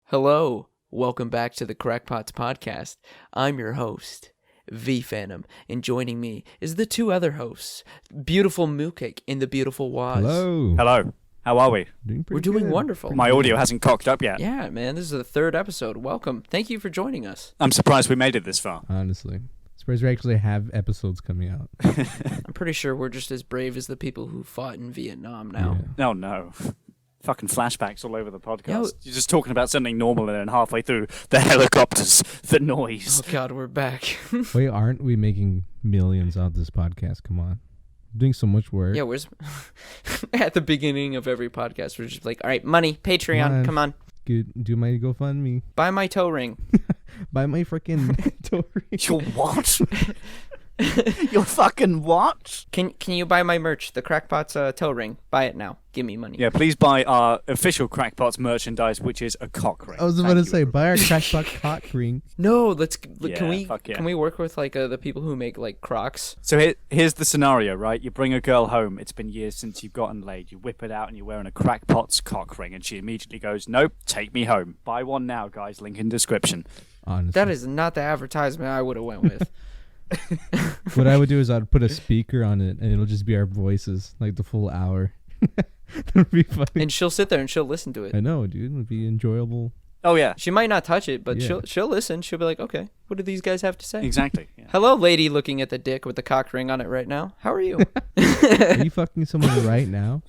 Hello, welcome back to the Krakpot Podcast. I'm your host, V Phantom, and joining me is the two other hosts, beautiful Moocake and the beautiful Woz. Hello. How are we? We're doing wonderful. My audio hasn't cocked up yet. Yeah, man, this is the third episode. Welcome. Thank you for joining us. I'm surprised we made it this far. Honestly. Surprised we actually have episodes coming out. I'm pretty sure we're just as brave as the people who fought in Vietnam now. Yeah. No. Fucking flashbacks all over the podcast. Yo. You're just talking about something normal and then halfway through, the helicopters, the noise. Oh, God, we're back. Wait, aren't we making millions out of this podcast? Come on. We're doing so much work. Yeah, where's... At the beginning of every podcast, we're just like, all right, money, Patreon, come on. Do my GoFundMe. Buy my toe ring. Buy my freaking toe ring. Your what? Your fucking what? Can you buy my merch, the Krakpot's toe ring? Buy it now. Give me money. Yeah, please buy our official Krakpots merchandise, which is a cock ring. I was about to say, buy our Krakpot cock ring. No, Yeah, can we work with like the people who make like Crocs? So here's the scenario, right? You bring a girl home. It's been years since you've gotten laid. You whip it out and you're wearing a Krakpot's cock ring, and she immediately goes, "Nope, take me home." Buy one now, guys. Link in description. Honestly. That is not the advertisement I would have went with. What I would do is I'd put a speaker on it, and it'll just be our voices, like the full hour. That'd be funny. And she'll sit there and she'll listen to it. I know, dude. It'd be enjoyable. Oh yeah, She might not touch it, but Yeah. she'll listen. She'll be like, okay, what do these guys have to say? exactly. Yeah. Hello, lady looking at the dick with the cock ring on it right now. How are you? Are you fucking someone right now?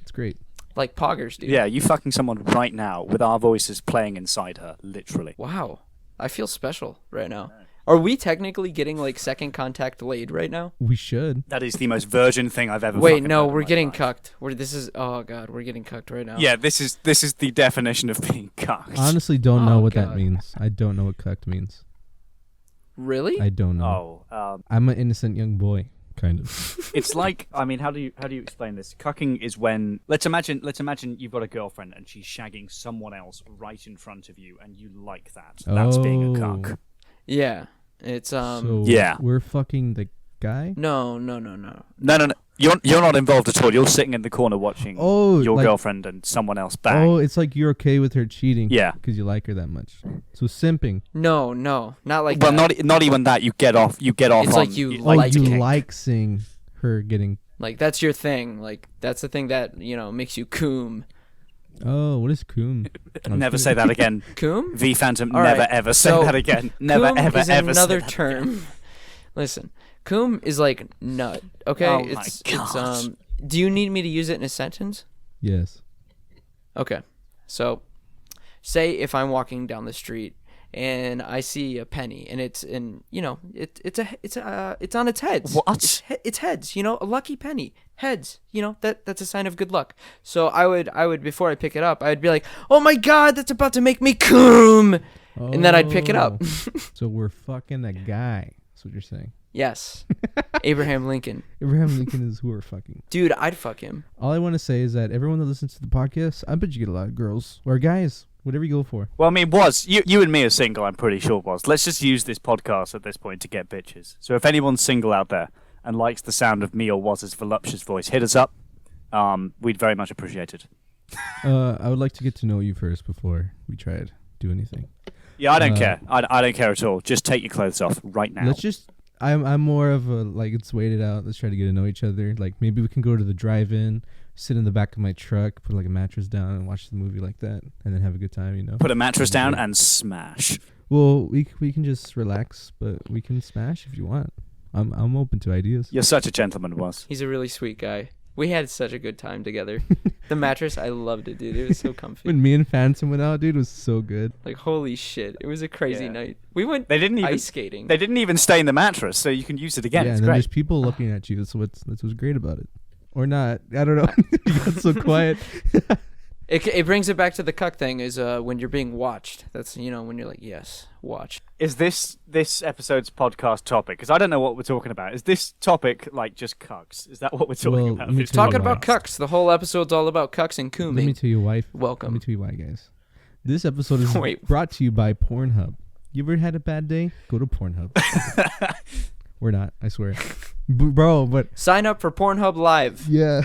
It's great. Like poggers, dude. Yeah, you fucking someone right now with our voices playing inside her, literally. Wow. I feel special right now. Are we technically getting like second contact laid right now? We should. That is the most virgin thing I've ever. Wait, fucking no, heard in we're my getting life. cucked. Oh god, we're getting cucked right now. Yeah, this is the definition of being cucked. Honestly, don't know Oh, what that God. means. I don't know what cucked means. Really? I don't know. Oh, I'm an innocent young boy, kind of. it's like, I mean, how do you explain this? Cucking is when let's imagine you've got a girlfriend and she's shagging someone else right in front of you, and you like that. That's being a cuck. Yeah. It's So Yeah. we're fucking the guy. No. No. You're not involved at all. You're sitting in the corner watching your like, girlfriend and someone else bang. Oh, it's like you're okay with her cheating. Yeah. Because you like her that much. So simping. No, not like well, that. not even that. You get off. It's on, like you Oh, like you kink. like seeing her getting. Like that's your thing. Like that's the thing that, makes you coom. Oh, what is coom? Never say that again. Coom? V Phantom, All never right, ever say so that again. Never coom ever is ever another say that term. again. Listen, coom is like nut. Okay, Oh my it's God. do you need me to use it in a sentence? Yes. Okay. So, say if I'm walking down the street and I see a penny and it's on its heads. What? It's heads, a lucky penny. Heads, that's a sign of good luck. So I would before I pick it up, I would be like, "Oh my god, that's about to make me coom." And then I'd pick it up. So we're fucking a guy. That's what you're saying. Yes. Abraham Lincoln. Abraham Lincoln is who we're fucking. Dude, I'd fuck him. All I want to say is that everyone that listens to the podcast, I bet you get a lot of girls or guys, whatever you go for. Well, I mean, Woz, you and me are single, I'm pretty sure, Woz. Let's just use this podcast at this point to get bitches. So if anyone's single out there and likes the sound of me or Woz's voluptuous voice, hit us up. We'd very much appreciate it. I would like to get to know you first before we try to do anything. Yeah, I don't care. I don't care at all. Just take your clothes off right now. Let's just. I'm more of a like it's waited out. Let's try to get to know each other. Like maybe we can go to the drive-in, sit in the back of my truck, put like a mattress down, and watch the movie like that, and then have a good time. Put a mattress down and smash. Well, we can just relax, but we can smash if you want. I'm open to ideas. You're such a gentleman, Woz. He's a really sweet guy. We had such a good time together. The mattress, I loved it, dude. It was so comfy. When me and Phantom went out, dude, it was so good. Like, holy shit. It was a crazy Yeah. night. We went They didn't even ice skating. They didn't even stay in the mattress, so you can use it again. Yeah, It's and then great. there's people looking at you. That's what's great about it. Or not. I don't know. You got so quiet. It brings it back to the cuck thing is when you're being watched. That's, when you're like, yes, watch. Is this episode's podcast topic? Because I don't know what we're talking about. Is this topic like just cucks? Is that what we're talking Well, about? let me This tell you Talking why. about cucks. The whole episode's all about cucks and Let me cooming. tell you why. Let Welcome. me tell you why, guys. This episode is Wait. brought to you by Pornhub. You ever had a bad day? Go to Pornhub. We're not, I swear. Bro, but Sign up for Pornhub Live. yeah.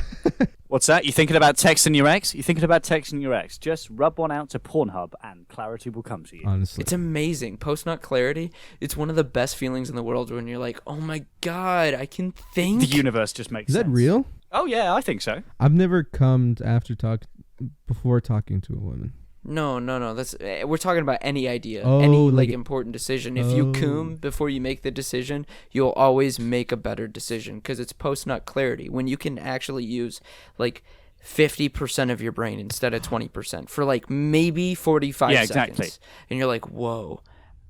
What's that? You thinking about texting your ex? You thinking about texting your ex? Just rub one out to Pornhub and clarity will come to you. Honestly, It's amazing. Post-nut clarity, it's one of the best feelings in the world when you're like, oh my God, I can think. The universe just makes is sense. that real? Oh, yeah, I think so. I've never cummed before talking to a woman. No. That's we're talking about any idea, Oh, any like- important decision. If you Oh. coom before you make the decision, you'll always make a better decision because it's post-nut clarity. When you can actually use like 50% of your brain instead of 20% for like maybe 45 Yeah, seconds, exactly. and you're like, whoa.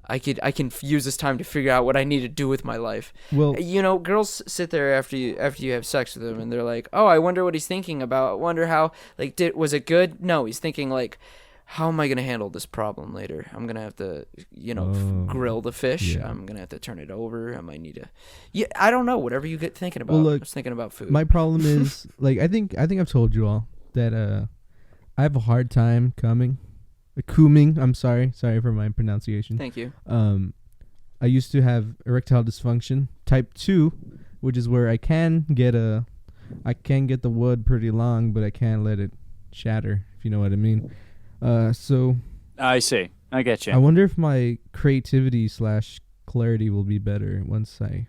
I can use this time to figure out what I need to do with my life. Well, You know, girls sit there after you have sex with them, and they're like, "Oh, I wonder what he's thinking about. I wonder how was it good?" No, he's thinking like, "How am I gonna handle this problem later? I'm gonna have to, grill the fish. yeah. I'm gonna have to turn it over. I might need to, I don't know. Whatever you get thinking about. Well, look, I was thinking about food. my problem is like I think I've told you all that I have a hard time cooming. I'm sorry for my pronunciation. Thank you. I used to have erectile dysfunction type 2, which is where I can get the wood pretty long, but I can't let it shatter, if you know what I mean. So I see. I get you. I wonder if my creativity / clarity will be better once I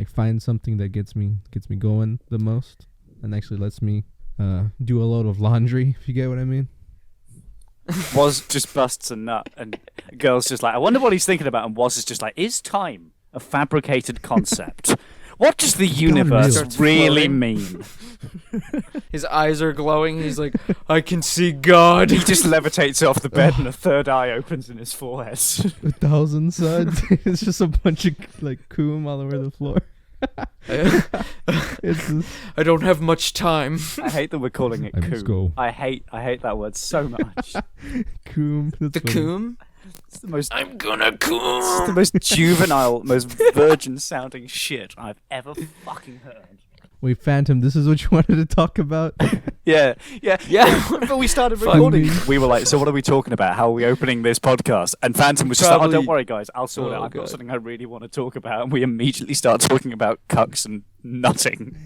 find something that gets me going the most and actually lets me do a load of laundry, if you get what I mean. Woz just busts a nut, and girl's just like, I wonder what he's thinking about, and Woz is just like, is time a fabricated concept? What does the universe Starts really floating. mean? His eyes are glowing. He's like, I can see God. He just levitates off the bed, and a third eye opens in his forehead. 1,000 suds. It's just a bunch of coom all over the floor. It's just, I don't have much time. I hate that we're calling it I must coom. go. I hate that word so much. coom. That's The funny. coom. It's the most I'm gonna It's the coom. most juvenile, most virgin-sounding shit I've ever fucking heard. Wait, Phantom, this is what you wanted to talk about? Yeah. Yeah. But we started Fuck recording. me. We were like, so what are we talking about? How are we opening this podcast? And Phantom was just like, oh, Probably- don't worry, guys. I'll sort it. Oh, I've got God. something I really want to talk about. And we immediately start talking about cucks and nutting.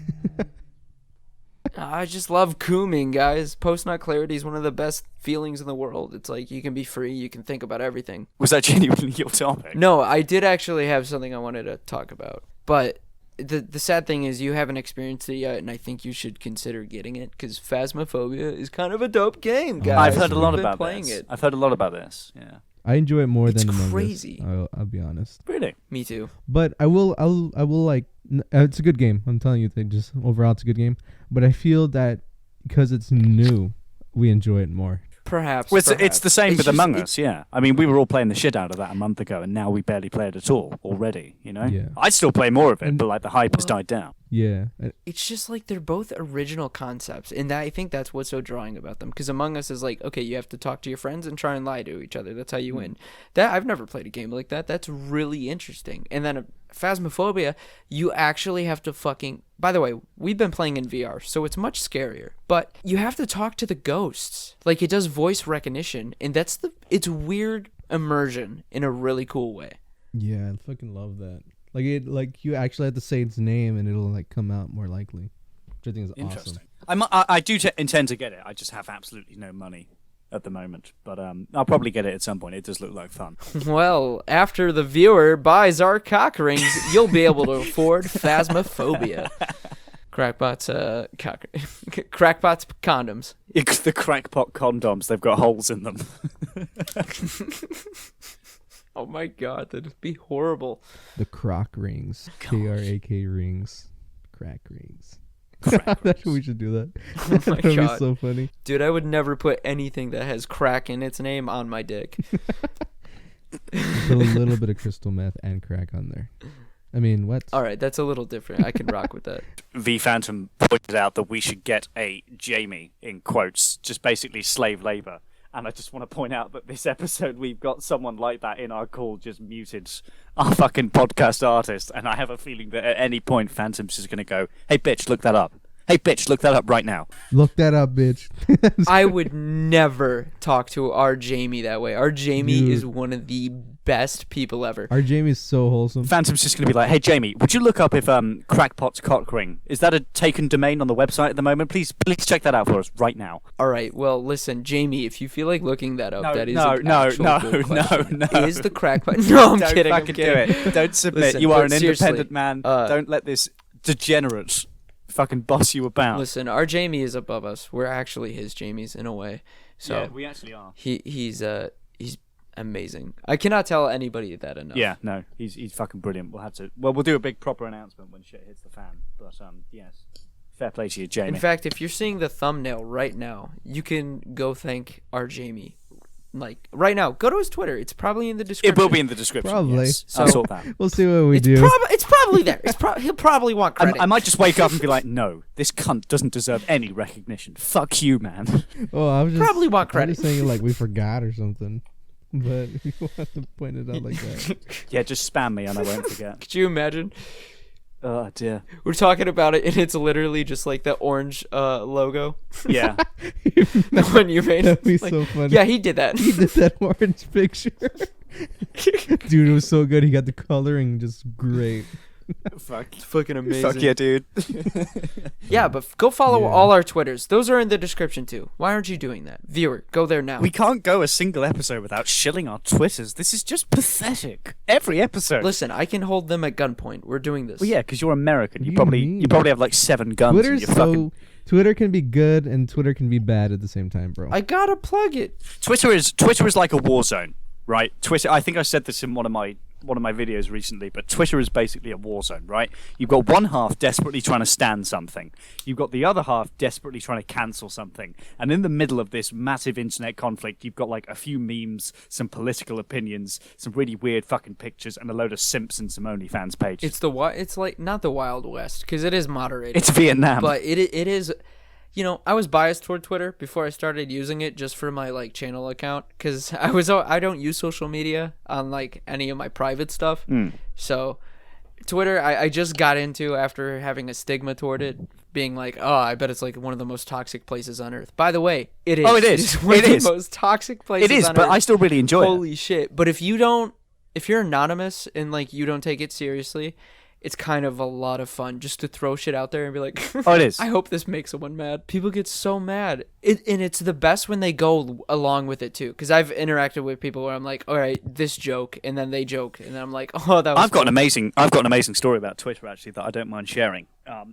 I just love cooming, guys. Post-nut clarity is one of the best feelings in the world. It's like you can be free. You can think about everything. Was that genuinely your topic? No, I did actually have something I wanted to talk about. But the sad thing is you haven't experienced it yet, and I think you should consider getting it because Phasmophobia is kind of a dope game, guys. I've heard a We've lot been about playing this. it. I've heard a lot about this. Yeah. I enjoy it more It's than Among Us. crazy. I'll be honest. Really? Me too. But I will like it's a good game. I'm telling you, just overall it's a good game. But I feel that because it's new, we enjoy it more. Perhaps. Well, it's perhaps. the same It's with just- Among it- Us, yeah. I mean, we were all playing the shit out of that a month ago, and now we barely play it at all already, you know? Yeah. I'd still play more of it, And- but, like, the hype has died down. Yeah. It's just like they're both original concepts, and I think that's what's so drawing about them. Because Among Us is like, okay, you have to talk to your friends and try and lie to each other. That's how you win. That I've never played a game like that. That's really interesting. And then Phasmophobia, you actually have to fucking. By the way, we've been playing in VR, so it's much scarier. But you have to talk to the ghosts. Like it does voice recognition, and it's weird immersion in a really cool way. Yeah, I fucking love that. Like you actually have to say its name and it'll like come out more likely, which I think is Interesting. awesome. I do intend to get it. I just have absolutely no money at the moment. But I'll probably get it at some point. It does look like fun. Well, after the viewer buys our cockrings, you'll be able to afford Phasmophobia. Crackpot's Crackpot's condoms. It's the Krakpot condoms. They've got holes in them. Oh my god, that'd be horrible. The croc rings. Gosh. KRAK rings. Crack rings. Crack That's what we should do that. Oh my That'd be god. so funny. Dude, I would never put anything that has crack in its name on my dick. Put a little bit of crystal meth and crack on there. I mean, what? Alright, that's a little different. I can rock with that. V Phantom pointed out that we should get a Jamie, in quotes, just basically slave labor. And I just want to point out that this episode we've got someone like that in our call just muted our fucking podcast artist. And I have a feeling that at any point Phantom's just going to go, hey bitch, look that up. Hey bitch, look that up right now. Look that up, bitch. I would never talk to our Jamie that way. Our Jamie Dude. is one of the best people ever. Our Jamie's so wholesome. Phantom's just going to be like, hey, Jamie, would you look up if Krakpot's cock ring, is that a taken domain on the website at the moment? Please check that out for us right now. All right, well, listen, Jamie, if you feel like looking that up, that is no, an actual good question. Is the Krakpot... No, I'm kidding, I'm Don't kidding. fucking do it. Don't submit. Listen, you are an but seriously, independent man. Don't let this degenerate fucking boss you about. Listen, our Jamie is above us. We're actually his Jamies in a way. So yeah, we actually are. He's amazing. I cannot tell anybody that enough. Yeah, no, he's fucking brilliant. We'll do a big proper announcement when shit hits the fan. But yes, fair play to you, Jamie. In fact, if you're seeing the thumbnail right now, you can go thank our Jamie. Like right now, go to his Twitter. It's probably in the description. It will be in the description. Probably. Yes. So I'll sort that. We'll see what we do. It's probably there. He'll probably want credit. I might just wake up and be like, no, this cunt doesn't deserve any recognition. Fuck you, man. Oh, I was just Probably want I credit. was saying like we forgot or something. But you want to point it out like that. Yeah, just spam me and I won't forget. Could you imagine? Oh dear. We're talking about it, and it's literally just like the orange logo. Yeah. The one you made. That'd be Like, so funny. yeah, he did that. He did that orange picture. Dude, it was so good. He got the coloring just great. Fuck. It's fucking amazing. Fuck yeah, dude. Yeah, but go follow Yeah. all our Twitters. Those are in the description too. Why aren't you doing that? Viewer, go there now. We can't go a single episode without shilling our Twitters. This is just pathetic. Every episode. Listen, I can hold them at gunpoint. We're doing this. Well, yeah, because you're American. You What do probably you mean? you probably have like 7 guns. Twitter's and you're fucking... Twitter can be good and Twitter can be bad at the same time, bro. I gotta plug it. Twitter is like a war zone, right? Twitter. I think I said this in one of my videos recently, but Twitter is basically a war zone, right? You've got one half desperately trying to stand something. You've got the other half desperately trying to cancel something. And in the middle of this massive internet conflict, you've got like a few memes, some political opinions, some really weird fucking pictures, and a load of simps and some OnlyFans pages. It's like not the Wild West because it is moderated. It's Vietnam. But it is, you know, I was biased toward Twitter before I started using it just for my like channel account because I don't use social media on like any of my private stuff. So Twitter I just got into after having a stigma toward it, being like, oh, I bet it's like one of the most toxic places on earth. By the way, it is. Oh, it is. It's one It of is. the most toxic places it is, on but earth. I still really enjoy it. Holy shit. But if you're anonymous and like you don't take it seriously, it's kind of a lot of fun just to throw shit out there and be like, Oh, it is. I hope this makes someone mad. People get so mad. And it's the best when they go along with it too. Because I've interacted with people where I'm like, all right, this joke, and then they joke, and then I'm like, oh, that was I've got an fun. amazing story about Twitter actually that I don't mind sharing.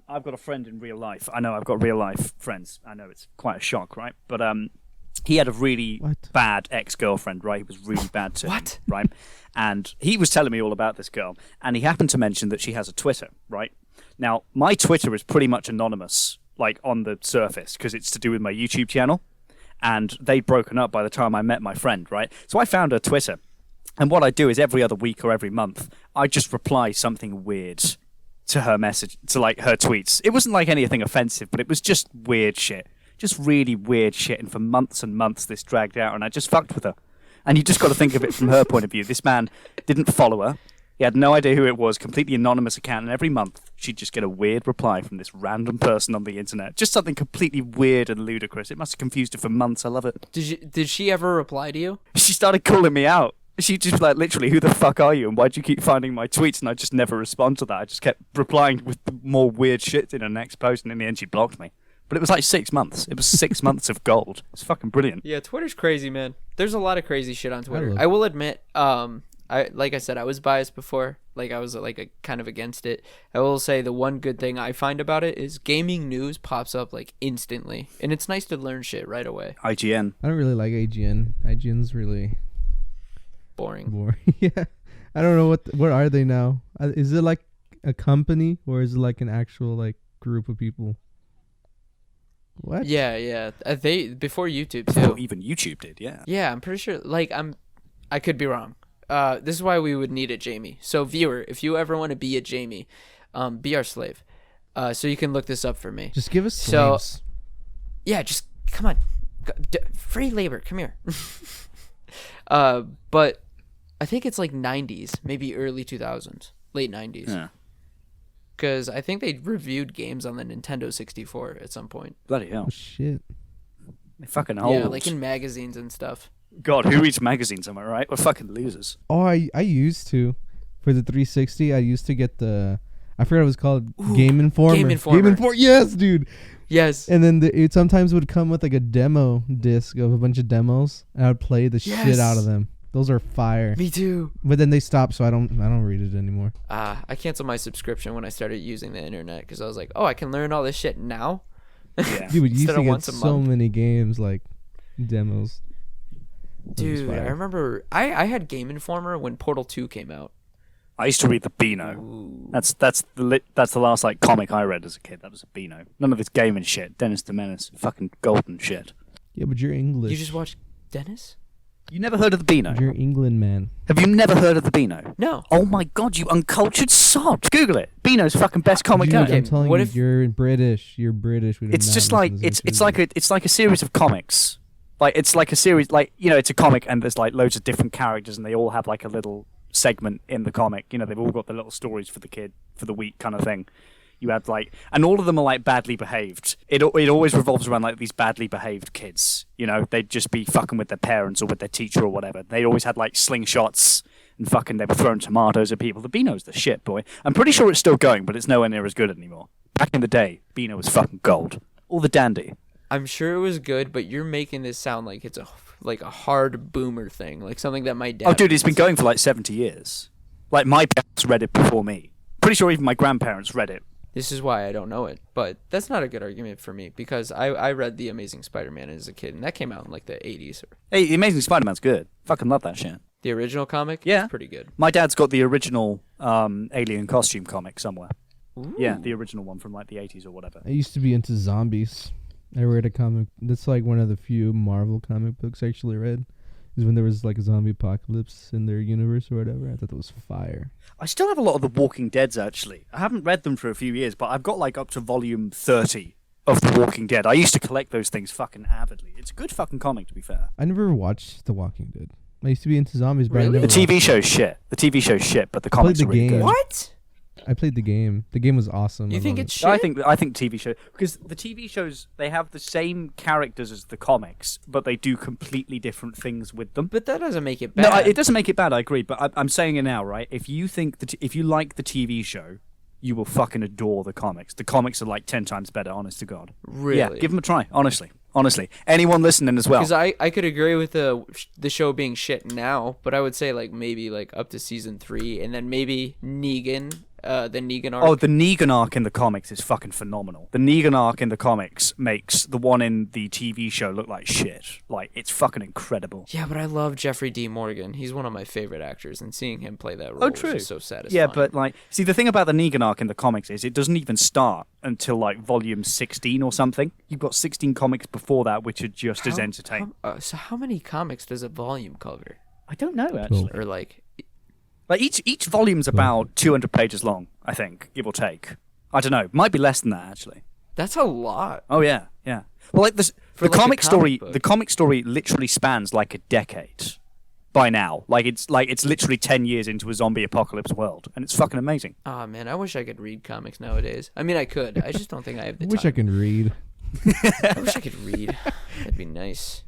I've got a friend in real life. I know I've got real life friends. I know it's quite a shock, right? But he had a really bad ex-girlfriend, right? He was really bad to him, right? And he was telling me all about this girl, and he happened to mention that she has a Twitter, right? Now, my Twitter is pretty much anonymous, like on the surface, because it's to do with my YouTube channel, and they'd broken up by the time I met my friend, right? So I found her Twitter, and what I do is every other week or every month, I just reply something weird to her message, to like her tweets. It wasn't like anything offensive, but it was just weird shit. Just really weird shit, and for months and months this dragged out, and I just fucked with her. And you just got to think of it from her point of view. This man didn't follow her. He had no idea who it was, completely anonymous account, and every month she'd just get a weird reply from this random person on the internet. Just something completely weird and ludicrous. It must have confused her for months. I love it. Did she ever reply to you? She started calling me out. She just like, literally, who the fuck are you? And why'd you keep finding my tweets? And I just never respond to that. I just kept replying with more weird shit in her next post, and in the end she blocked me. But it was like 6 months. It was 6 months of gold. It's fucking brilliant. Yeah, Twitter's crazy, man. There's a lot of crazy shit on Twitter. love I will admit, like I said, I was biased before. Like I was like kind of against it. I will say the one good thing I find about it is gaming news pops up like instantly, and it's nice to learn shit right away. IGN. I don't really like IGN. IGN's really Boring. boring. Yeah. I don't know what are they now? Is it like a company or is it like an actual like group of people? What? Yeah. They before YouTube too. Before even YouTube did, yeah. Yeah, I'm pretty sure. Like I could be wrong. This is why we would need a Jamie. So viewer, if you ever want to be a Jamie, be our slave. So you can look this up for me. Just give us So- slaves. Yeah, just come on. Free labor, come here. But I think it's like 90s, maybe early 2000s, late 90s. Yeah. Because I think they reviewed games on the Nintendo 64 at some point. Bloody hell. Oh, shit. They fucking old. Yeah, like in magazines and stuff. God, who reads magazines? Am I right? We're fucking losers. Oh, I used to. For the 360, I used to get the... I forgot what it was called. Ooh, Game Informer. Game Informer. Yes, dude. Yes. And then it sometimes would come with like a demo disc of a bunch of demos, and I would play the shit out of them. Those are fire. Me too. But then they stopped, so I don't read it anymore. I canceled my subscription when I started using the internet because I was like, oh, I can learn all this shit now. Yeah. Dude, we used Instead to of get once a so month. many games like demos. Dude, I remember I had Game Informer when Portal 2 came out. I used to read the Beano. Ooh. That's the last like comic I read as a kid. That was a Beano. None of this gaming shit. Dennis the Menace, fucking golden shit. Yeah, but you're English. You just watched Dennis? You never heard of the Beano? You're England, man. Have you never heard of the Beano? No. Oh my god, you uncultured sod! Google it. Beano's fucking best comic Dude, ever. Okay, I'm telling what you, if- you're British. You're British. We do It's not just listen like to this it's like a series of comics. Like it's like a series, like, you know, it's a comic and there's like loads of different characters and they all have like a little segment in the comic. You know, they've all got the little stories for the kid for the week kind of thing. You have like, and all of them are like badly behaved. It always revolves around like these badly behaved kids. You know, they'd just be fucking with their parents or with their teacher or whatever. They always had like slingshots and fucking they were throwing tomatoes at people. The Beano's the shit, boy. I'm pretty sure it's still going, but it's nowhere near as good anymore. Back in the day, Beano was fucking gold. All the dandy. I'm sure it was good, but you're making this sound like it's a hard boomer thing, like something that my dad. Oh, dude, it's been going for like 70 years. Like my parents read it before me. Pretty sure even my grandparents read it. This is why I don't know it, but that's not a good argument for me because I read The Amazing Spider-Man as a kid, and that came out in like the 80s. Hey, The Amazing Spider-Man's good. Fucking love that shit. The original comic? Yeah. It's pretty good. My dad's got the original alien costume comic somewhere. Ooh. Yeah, the original one from like the 80s or whatever. I used to be into zombies. I read a comic. That's like one of the few Marvel comic books I actually read. Is when there was like a zombie apocalypse in their universe or whatever. I thought that was fire. I still have a lot of the Walking Deads, actually. I haven't read them for a few years, but I've got like up to volume 30 of The Walking Dead. I used to collect those things fucking avidly. It's a good fucking comic, to be fair. I never watched The Walking Dead. I used to be into zombies, but Really? I never The TV watched show's shit. The TV show's shit, but the comics the are really game. good. What? I played the game. The game was awesome. You I think love it's it. shit? I think TV show, because the TV shows, they have the same characters as the comics, but they do completely different things with them. But that doesn't make it bad. No, it doesn't make it bad. I agree, but I'm saying it now, right? If you think if you like the TV show, you will fucking adore the comics. The comics are like 10 times better, honest to God. Really? Yeah, give them a try. Honestly, anyone listening as well. Because I could agree with the show being shit now, but I would say like maybe like up to season 3, and then maybe Negan, the Negan arc. Oh, the Negan arc in the comics is fucking phenomenal. The Negan arc in the comics makes the one in the TV show look like shit. Like, it's fucking incredible. Yeah, but I love Jeffrey D. Morgan. He's one of my favorite actors, and seeing him play that role true. is just so satisfying. Yeah, but like, see, the thing about the Negan arc in the comics is it doesn't even start until like volume 16 or something. You've got 16 comics before that, which are just as entertaining. So how many comics does a volume cover? I don't know, actually. Or like, Each volume's about 200 pages long, I think, give or take. I don't know. Might be less than that, actually. that's a lot. Oh yeah, yeah. Well, like this, For the like a comic story, comic book. the comic story literally spans like a decade by now. It's literally 10 years into a zombie apocalypse world, and it's fucking amazing. Oh man, I wish I could read comics nowadays. I mean, I could. I just don't think I have the I wish time. I could read. I wish I could read. That'd be nice.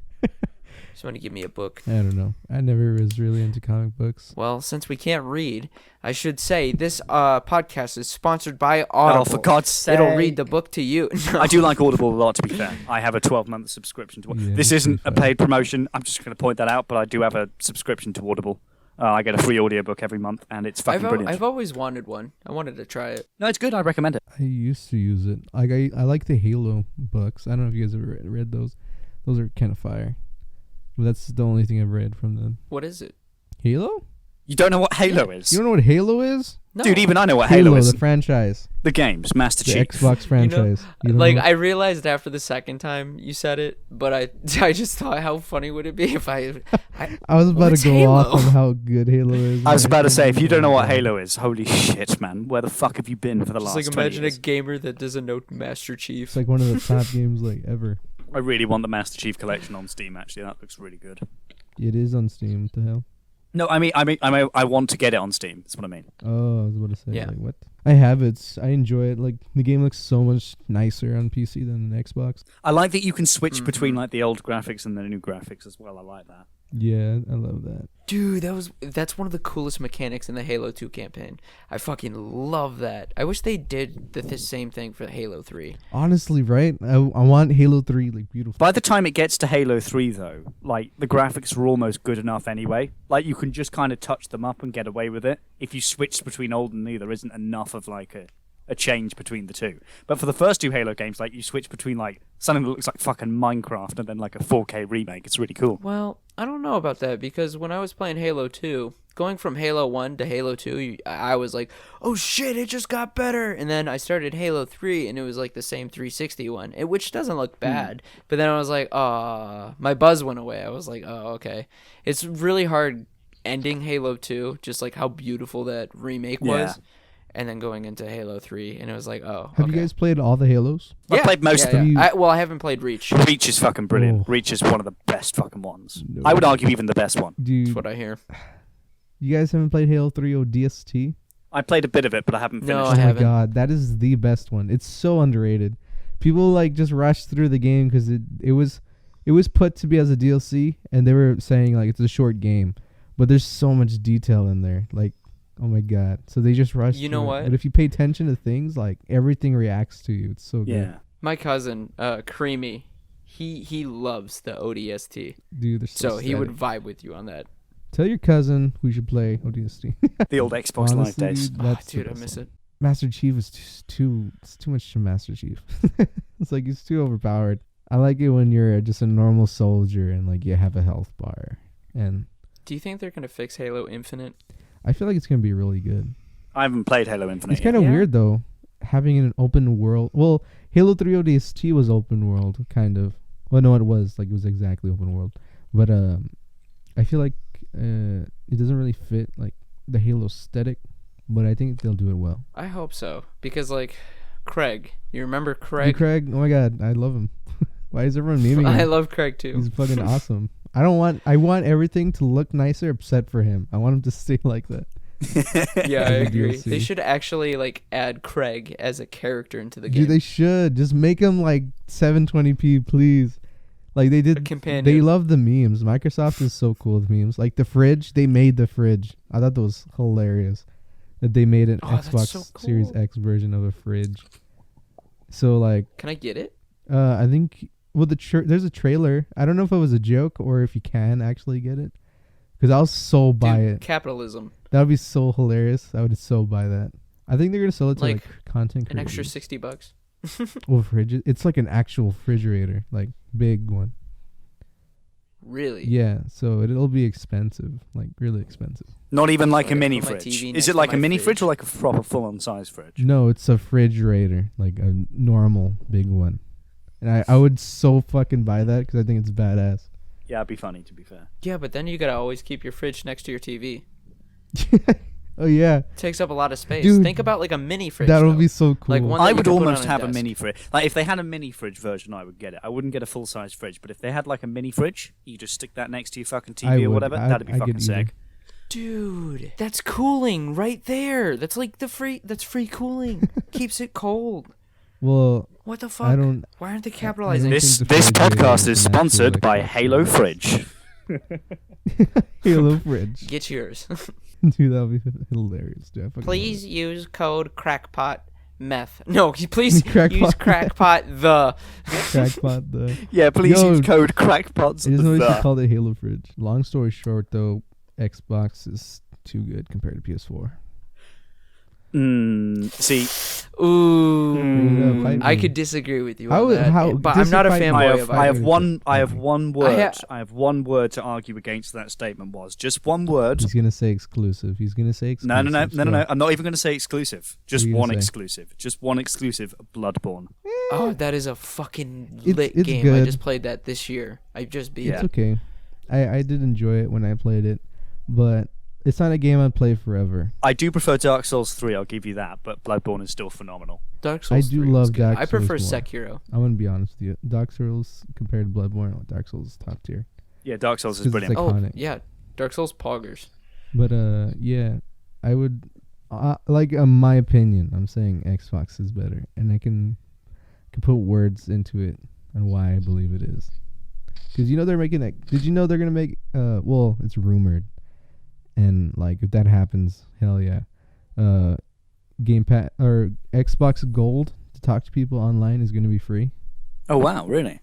Someone to give me a book. I don't know. I never was really into comic books. Well, since we can't read, I should say this podcast is sponsored by Audible. Oh, for God's sake! It'll read the book to you. No. I do like Audible a lot, to be fair. I have a 12-month subscription to Yeah, this that's isn't a pretty fair. paid promotion. I'm just going to point that out, but I do have a subscription to Audible. I get a free audiobook every month, and it's fucking brilliant. I've always wanted one. I wanted to try it. No, it's good. I recommend it. I used to use it. Like I like the Halo books. I don't know if you guys ever read those. Those are kind of fire. But that's the only thing I've read from them. What is it? Halo? You don't know what Halo is? You don't know what Halo is? No. Dude, even I know what Halo is. the franchise. The games, Master The Chief. Xbox franchise. You don't Like know? I realized after the second time you said it, but I just thought how funny would it be if I I was about What's to go Halo? off on how good Halo is. I was about to say, if you don't know what Yeah. Halo is, holy shit, man. Where the fuck have you been for the just last like 20 imagine years? a gamer that doesn't know Master Chief. It's like one of the top games like ever. I really want the Master Chief collection on Steam, actually. That looks really good. It is on Steam. What the hell? No, I want to get it on Steam. That's what I mean. Oh, I was about to say. Yeah. Like, what? I have it. I enjoy it. Like the game looks so much nicer on PC than an Xbox. I like that you can switch Mhm. between like the old graphics and the new graphics as well. I like that. Yeah, I love that. Dude, that's one of the coolest mechanics in the Halo 2 campaign. I fucking love that. I wish they did the same thing for Halo 3. Honestly, right? I want Halo 3 like beautiful. By the time it gets to Halo 3, though, like, the graphics are almost good enough anyway. Like, you can just kind of touch them up and get away with it. If you switch between old and new, there isn't enough of, like, a change between the two. But for the first two Halo games, like, you switch between, like, something that looks like fucking Minecraft and then, like, a 4K remake. It's really cool. Well, I don't know about that, because when I was playing Halo 2, going from Halo 1 to Halo 2, I was like, oh shit, it just got better. And then I started Halo 3, and it was like the same 360 one, which doesn't look bad. But then I was like, my buzz went away. I was like, oh, okay. It's really hard ending Halo 2, just like how beautiful that remake was. And then going into Halo 3, and it was like, oh, Have you guys played all the Halos? I played most of them. I haven't played Reach. Reach is fucking brilliant. Oh. Reach is one of the best fucking ones. No. I would argue even the best one. Dude, That's what I hear. you guys haven't played Halo 3 ODST? I played a bit of it, but I haven't No, finished I Oh my haven't. god, that is the best one. It's so underrated. People like just rushed through the game because it was put to be as a DLC, and they were saying like it's a short game, but there's so much detail in there. Like, oh my god! So they just rushed. You know through it. what? But if you pay attention to things, like everything reacts to you. It's so good. Yeah. My cousin, Creamy, he loves the ODST, Dude, they're so he would static. vibe with you on that. Tell your cousin we should play ODST. The old Xbox Live Honestly, days. dude, that's Dude, the I best miss one. it. Master Chief is it's too much to Master Chief. It's like he's too overpowered. I like it when you're just a normal soldier and like you have a health bar. And Do you think they're gonna fix Halo Infinite? I feel like it's gonna be really good. I haven't played Halo Infinite It's yet. kind of Yeah. weird though, having an open world. Well, Halo 3 ODST was open world, kind of. Well, no, it was exactly open world. But I feel like it doesn't really fit like the Halo aesthetic. But I think they'll do it well. I hope so, because like Craig, you remember Hey, Craig? Craig, oh my god, I love him. Why is everyone memeing him? I love Craig too. He's fucking awesome. I want everything to look nicer except for him. I want him to stay like that. Yeah, I The agree. DLC. They should actually like add Craig as a character into the game. Dude, they should just make him like 720p, please. Like they A did. companion. They love the memes. Microsoft is so cool with memes. Like the fridge, they made the fridge. I thought that was hilarious. That they made an Oh, that's Xbox so Series cool. X version of a fridge. So like, Can I get it? I think there's a trailer. I don't know if it was a joke or if you can actually get it. Because I'll so buy Dude, it. capitalism. That would be so hilarious. I would so buy that. I think they're gonna sell it to like Like, content An extra creators. $60. Well, fridge. It's like an actual refrigerator, like big one. Really? Yeah, so it'll be expensive, like really expensive. Not even like So a I mini put my fridge. TV Is next it to like a my mini fridge. fridge or like a proper full-on size fridge? No, it's a refrigerator, like a normal big one. And I would so fucking buy that because I think it's badass. Yeah, it'd be funny to be fair. Yeah, but then you gotta always keep your fridge next to your TV. Oh yeah, Takes up a lot of space. Dude, Think about like a mini fridge. that'll though. be so cool. Like one that I you would can put almost on a have a desk. mini fridge. Like if they had a mini fridge version, I would get it. I wouldn't get a full-size fridge, but if they had like a mini fridge, you just stick that next to your fucking I TV or would. whatever. That'd be I'd fucking get either. sick. Dude, that's cooling right there. That's like that's free cooling. Keeps it cold. Well, What the fuck? I don't. Why aren't they I capitalizing? don't This think the this refrigerator podcast is is an actual sponsored by Xbox Halo Fridge. Halo fridge. Get yours. Dude, that'll be hilarious. Dude, I fucking love Please it. use code crackpot meth. No, please Crackpot. use crackpot the. Crackpot the. Yeah, please Yo, use code crackpots. I just know they should the- call it Halo fridge. Long story short, though, Xbox is too good compared to PS4. See, Ooh, fight I me. could disagree with you How on would- that, how- but I'm not a disagree- fanboy I of have, either. I have one. I have Okay. one word. ha- I have one word to argue against that statement. Was just one word. He's gonna say exclusive. He's gonna say No, exclusive. no, no, no, no, Go. no. I'm not even going to say exclusive. Just What are you one gonna say? exclusive. Just one exclusive. Bloodborne. Oh, that is a fucking It's- lit it's game. I good. just played that this year. I just beat Yeah. It's it. okay. I did enjoy it when I played it, but it's not a game I'd play forever. I do prefer Dark Souls 3. I'll give you that. But Bloodborne is still phenomenal. Dark Souls. I do 3 was love good. Dark I prefer Souls more. Sekiro. I'm gonna be honest with you. Dark Souls compared to Bloodborne, Dark Souls is top tier. Yeah, Dark Souls is 'Cause it's brilliant. like- Oh Iconic. yeah, Dark Souls poggers. But yeah, I would like my opinion. I'm saying Xbox is better, and I can put words into it and why I believe it is. Because you know they're making that. Did you know they're gonna make? Well, it's rumored, and like if that happens, hell yeah. Game Pass or Xbox Gold to talk to people online is gonna be free. Oh wow, really?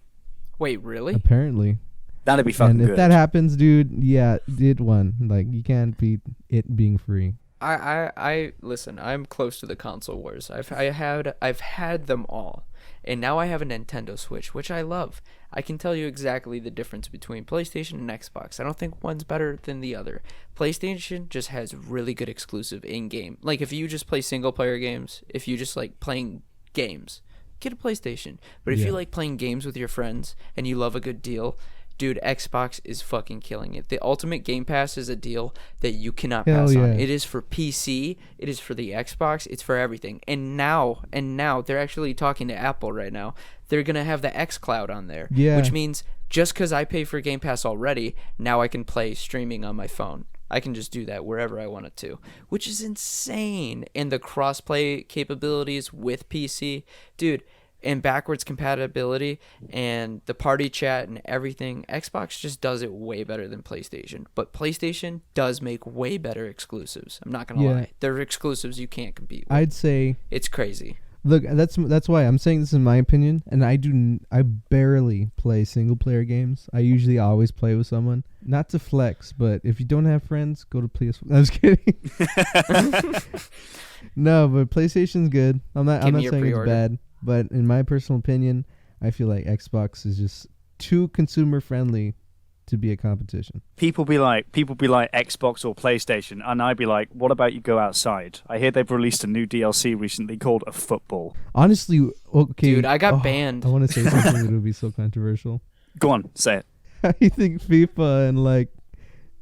Wait, really? Apparently. That'd be fucking And if good. that happens, dude, yeah, it won. Like you can't beat it being free. I listen. I'm close to the console wars. I've had them all, and now I have a Nintendo Switch, which I love. I can tell you exactly the difference between PlayStation and Xbox. I don't think one's better than the other. PlayStation just has really good exclusive in-game. Like if you just play single-player games, if you just like playing games, get a PlayStation. But if you like playing games with your friends and you love a good deal, dude, Xbox is fucking killing it. The Ultimate Game Pass is a deal that you cannot pass on. It is for PC, it is for the Xbox, it's for everything. And now they're actually talking to Apple right now. They're going to have the xCloud on there, which means just cuz I pay for Game Pass already, now I can play streaming on my phone. I can just do that wherever I want it to, which is insane. And the crossplay capabilities with PC, dude, and backwards compatibility and the party chat and everything, Xbox just does it way better than PlayStation. But PlayStation does make way better exclusives. I'm not gonna lie, they're exclusives you can't compete with. I'd say it's crazy. Look, that's why I'm saying this in my opinion, and I barely play single player games. I usually always play with someone, not to flex, but if you don't have friends, go to PS4. I'm just kidding. No, but PlayStation's good. I'm not saying it's bad. But in my personal opinion, I feel like Xbox is just too consumer friendly to be a competition. People be like Xbox or PlayStation, and I'd be like, what about you go outside? I hear they've released a new DLC recently called a football. Honestly, okay. Dude, I got banned. I want to say something that would be so controversial. Go on, say it. I think FIFA and like,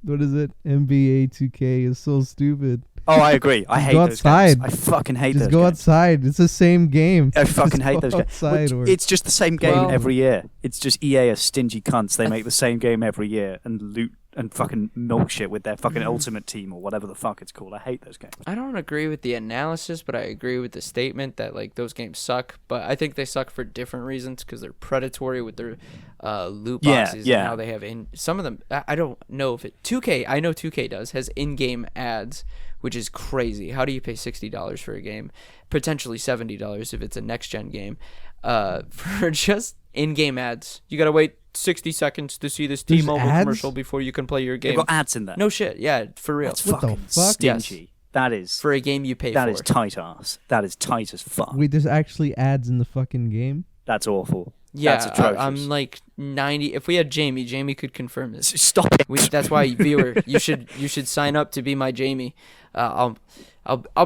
what is it? NBA 2K is so stupid. Oh, I agree. I hate those games. I fucking hate those games. Just go outside. It's the same game. I fucking hate those games. It's just the same game every year. It's just EA are stingy cunts. They make the same game every year and loot and fucking milk shit with their fucking Ultimate Team or whatever the fuck it's called. I hate those games. I don't agree with the analysis, but I agree with the statement that like those games suck. But I think they suck for different reasons because they're predatory with their loot boxes and how they have some of them. I don't know if 2K. I know 2K has in-game ads, which is crazy. How do you pay $60 for a game, potentially $70 if it's a next-gen game, for just in-game ads? You gotta wait 60 seconds to see this T-Mobile commercial before you can play your game. They've got ads in there. No shit, yeah, for real. That's fucking stingy. Yes. That is for a game you pay for. That is tight ass. That is tight as fuck. Wait, there's actually ads in the fucking game? That's awful. Yeah, that's atrocious. I'm like 90. If we had Jamie could confirm this. Stop it. That's why, viewer, you should sign up to be my Jamie. I'll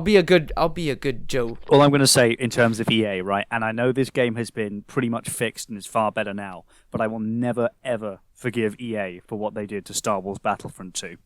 be a good Joe. All I'm going to say in terms of EA, right? And I know this game has been pretty much fixed and is far better now, but I will never ever forgive EA for what they did to Star Wars Battlefront 2.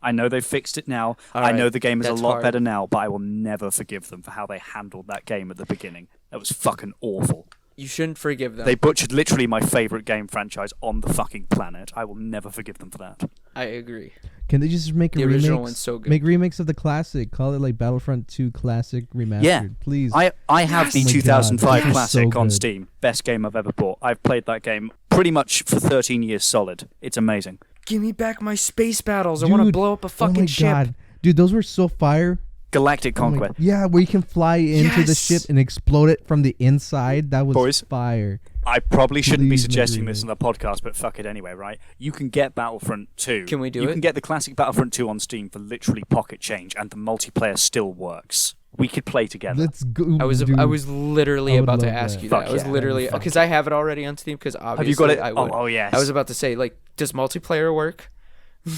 I know they've fixed it now. I know the game is a lot better now, but I will never forgive them for how they handled that game at the beginning. That was fucking awful. You shouldn't forgive them. They butchered literally my favorite game franchise on the fucking planet. I will never forgive them for that. I agree. Can they just make the original one's so good. Make remakes of the classic. Call it like Battlefront 2 Classic Remastered. Yeah, please. I have the 2005 God, Classic so on good. Steam. Best game I've ever bought. I've played that game pretty much for 13 years solid. It's amazing. Give me back my space battles. I want to blow up a fucking ship. God. Dude, those were so fire. Galactic Conquest. Yeah, where you can fly into the ship and explode it from the inside. That was fire. I probably shouldn't be suggesting this on the podcast, but fuck it anyway, right? You can get Battlefront 2. Can we do it? You can get the classic Battlefront 2 on Steam for literally pocket change, and the multiplayer still works. We could play together. Let's go. I was literally about to ask you that. I was literally Fuck because I have it already on Steam. Because obviously, have you got it? I would. Oh yes. I was about to say, like, does multiplayer work?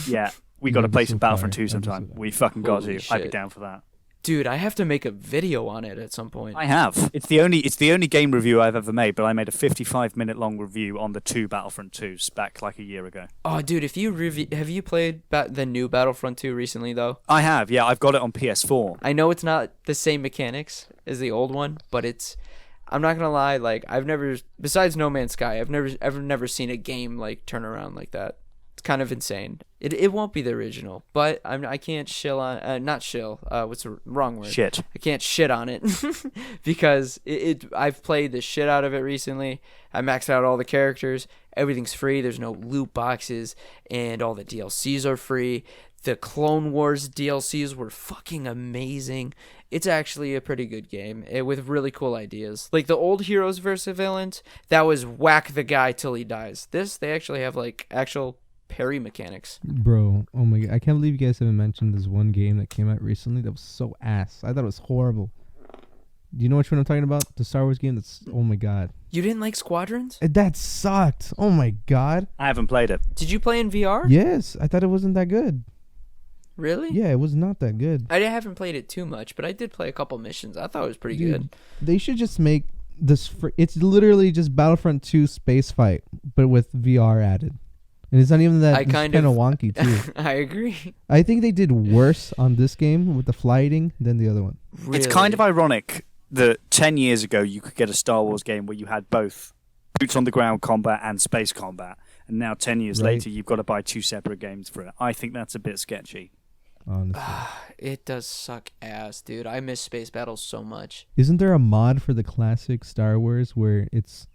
Yeah, we got to play some Battlefront 2 sometime. We fucking got to. Shit. I'd be down for that. Dude, I have to make a video on it at some point. I have. It's the only game review I've ever made, but I made a 55-minute long review on the 2 Battlefront 2s back like a year ago. Oh, dude, have you played the new Battlefront 2 recently though? I have. Yeah, I've got it on PS4. I know it's not the same mechanics as the old one, but I'm not gonna lie. Like, I've never, besides No Man's Sky, I've never seen a game like turn around like that. kind of insane. It won't be the original, but I can't shill on not shill. What's the wrong word? Shit. I can't shit on it because I've played the shit out of it recently. I maxed out all the characters. Everything's free. There's no loot boxes, and all the DLCs are free. The Clone Wars DLCs were fucking amazing. It's actually a pretty good game with really cool ideas. Like the old Heroes vs. Villains, that was whack the guy till he dies. This, they actually have like actual parry mechanics. Bro, oh my god, I can't believe you guys haven't mentioned this one game that came out recently that was so ass. I thought it was horrible. Do you know which one I'm talking about? The Star Wars game that's, oh my god. You didn't like Squadrons? That sucked. Oh my god. I haven't played it. Did you play in VR? Yes, I thought it wasn't that good. Really? Yeah, it was not that good. I haven't played it too much, but I did play a couple missions. I thought it was pretty good. They should just make this it's literally just Battlefront 2 space fight, but with VR added. And it's not even that. It's kind of wonky too. I agree. I think they did worse on this game with the flighting than the other one. Really? It's kind of ironic that 10 years ago you could get a Star Wars game where you had both boots on the ground combat and space combat, and now 10 years later you've got to buy two separate games for it. I think that's a bit sketchy. Honestly. It does suck ass, dude. I miss space battles so much. Isn't there a mod for the classic Star Wars where it's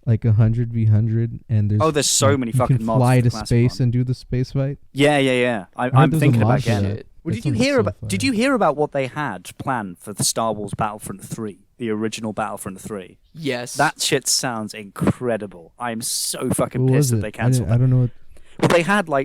like 100v100 and there's so many fucking mods. You can for fly the to space one. and do the space fight? Yeah. I'm heard there's thinking a mod about for getting that. it. Well, That sounds so fire. Did you hear about what they had planned for the Star Wars Battlefront 3, the original Battlefront 3? Yes. That shit sounds incredible. I am so fucking What pissed was that they it? cancelled I don't know what. Well,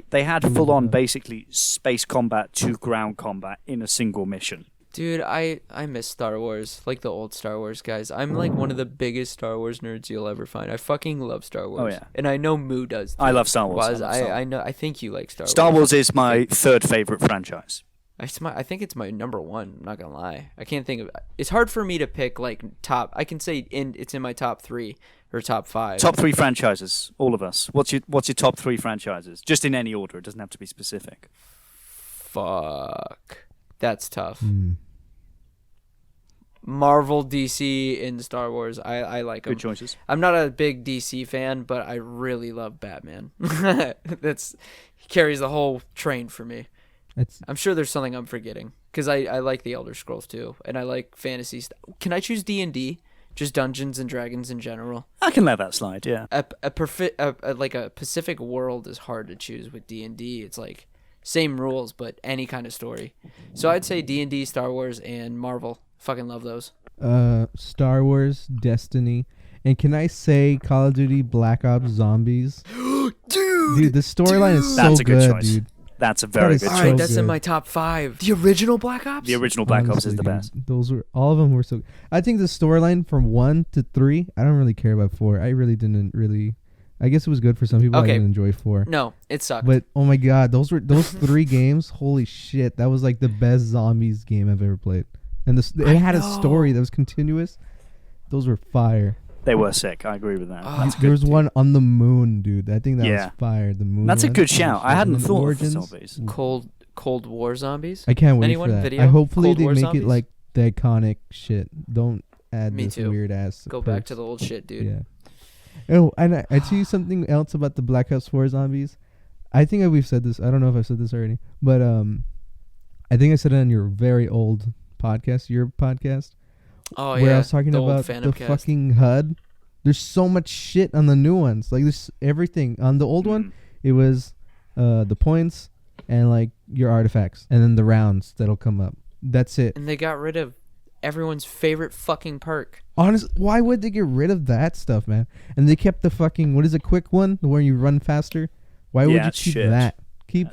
they had full on basically space combat to ground combat in a single mission. Dude, I miss Star Wars, like the old Star Wars guys. I'm like one of the biggest Star Wars nerds you'll ever find. I fucking love Star Wars. Oh, yeah. And I know Moo does too. I love Star Wars. Woz, I know. I think you like Star Wars. Star Wars is my third favorite franchise. I think it's my number one. I'm not gonna lie. I can't think of. It's hard for me to pick like top. I can say it's in my top 3 or top 5. Top 3 franchises, all of us. What's your top 3 franchises? Just in any order. It doesn't have to be specific. Fuck, that's tough. Marvel, DC, and Star Wars. I like them. Good choices. I'm not a big DC fan, but I really love Batman. He carries the whole train for me. I'm sure there's something I'm forgetting because I like the Elder Scrolls too, and I like fantasy stuff. Can I choose D&D? Just Dungeons and Dragons in general. I can let that slide. Yeah. Like a Pacific world is hard to choose with D&D. It's like same rules, but any kind of story. So I'd say D&D, Star Wars, and Marvel. Fucking love those. Star Wars, Destiny, and can I say Call of Duty Black Ops Zombies? Dude, the storyline is so That's a good good, choice. dude. That's a very good All choice. right, that's in my top 5. The original Black Ops? The original Black Ops Honestly, is the dude, best. Those were all of them were so. I think the storyline from 1 to 3. I don't really care about 4. I really didn't really. I guess it was good for some people. Okay. I didn't enjoy 4. No, it sucked. But oh my god, those 3 games. Holy shit, that was like the best zombies game I've ever played. And it had a story that was continuous. Those were fire. They were sick. I agree with that. There was one on the moon, dude. I think that was fire. The moon. That's a one. good shout. I hadn't thought Origins. of zombies. Cold War zombies? I can't wait Anyone? for that. Video? I hopefully Cold they War make zombies? it like the iconic shit. Don't add Me this too. weird ass. Go back to the old shit, dude. Yeah. Oh, and I tell you something else about the Black Ops 4 zombies. I think we've said this. I don't know if I've said this already, but I think I said it on your very old podcast, your podcast, Oh, where yeah. I was talking the old about the Phantom Cast. fucking HUD. There's so much shit on the new ones. Like there's everything on the old one. It was the points and like your artifacts, and then the rounds that'll come up. That's it. And they got rid of everyone's favorite fucking perk. Honestly, why would they get rid of that stuff, man? And they kept the fucking, what is it, quick one, where you run faster? Why would you keep that? Keep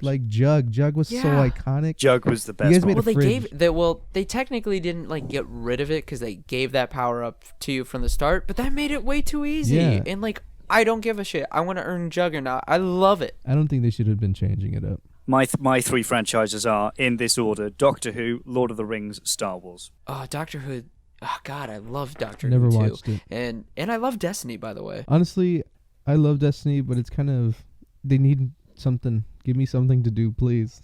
like Jug. Jug was so iconic. Jug was the best. You guys one. Well, they technically didn't like get rid of it because they gave that power up to you from the start, but that made it way too easy. Yeah. And like, I don't give a shit. I want to earn Juggernaut. I love it. I don't think they should have been changing it up. My 3 franchises are, in this order, Doctor Who, Lord of the Rings, Star Wars. Oh, Doctor Who. Oh, God, I love Doctor Never Who too. watched it. And I love Destiny, by the way. Honestly, I love Destiny, but it's kind of, they need something. Give me something to do, please.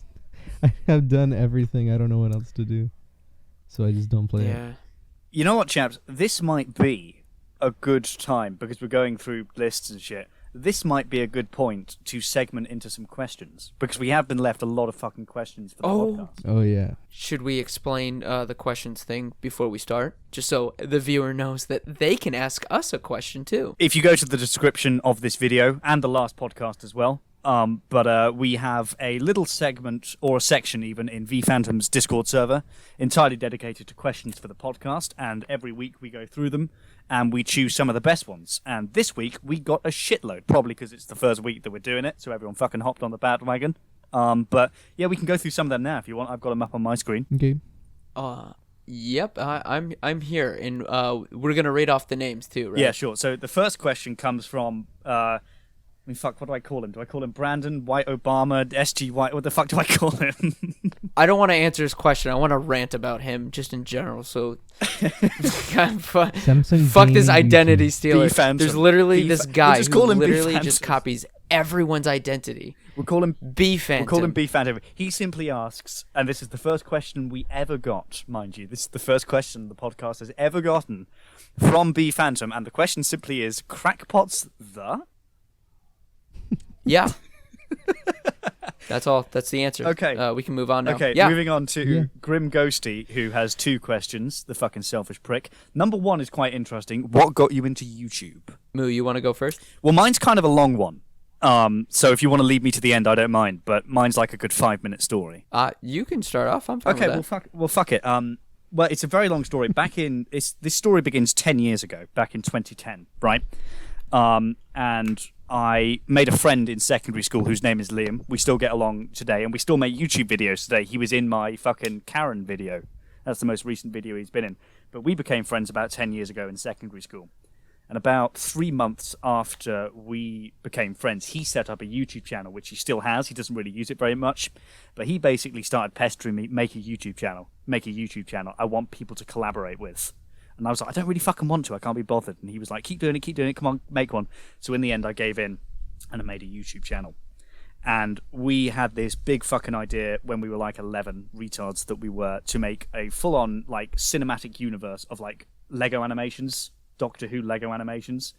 I have done everything. I don't know what else to do. So I just don't play it. You know what, chaps? This might be a good time, because we're going through lists and shit, this might be a good point to segment into some questions, because we have been left a lot of fucking questions for the podcast. Oh yeah. Should we explain the questions thing before we start? Just so the viewer knows that they can ask us a question too. If you go to the description of this video and the last podcast as well, we have a little segment, or a section even, in V Phantom's Discord server entirely dedicated to questions for the podcast, and every week we go through them and we choose some of the best ones. And this week we got a shitload, probably because it's the first week that we're doing it, so everyone fucking hopped on the bandwagon. But yeah, we can go through some of them now if you want. I've got them up on my screen. Okay. Yep, I'm here, and we're gonna read off the names too, right? Yeah, sure. So the first question comes from what do I call him? Do I call him Brandon, White Obama, SG White? What the fuck do I call him? I don't want to answer his question. I want to rant about him just in general. So, fuck this identity stealer. There's literally this guy who literally just copies everyone's identity. We'll call him B Phantom. We'll call him B Phantom. He simply asks, and this is the first question we ever got, mind you. This is the first question the podcast has ever gotten from B Phantom, and the question simply is: Krakpot's the? Yeah. That's all. That's the answer. Okay. We can move on now. Okay, yeah. Moving on to Grim Ghosty, who has two questions, the fucking selfish prick. Number one is quite interesting. What got you into YouTube? Moo, you want to go first? Well, mine's kind of a long one. So if you want to lead me to the end, I don't mind, but mine's like a good 5-minute story. You can start off. I'm fine okay, with that. well, fuck it. Well, it's a very long story. This story begins 10 years ago, back in 2010, right? And I made a friend in secondary school whose name is Liam. We still get along today, and we still make YouTube videos today. He was in my fucking Karen video. That's the most recent video he's been in. But we became friends about 10 years ago in secondary school. And about 3 months after we became friends, he set up a YouTube channel, which he still has. He doesn't really use it very much. But he basically started pestering me, make a YouTube channel. I want people to collaborate with. And I was like, I don't really fucking want to. I can't be bothered. And he was like, keep doing it. Come on, make one. So in the end, I gave in and I made a YouTube channel. And we had this big fucking idea when we were like 11 retards that we were, to make a full-on like cinematic universe of like Lego animations, Doctor Who Lego animations.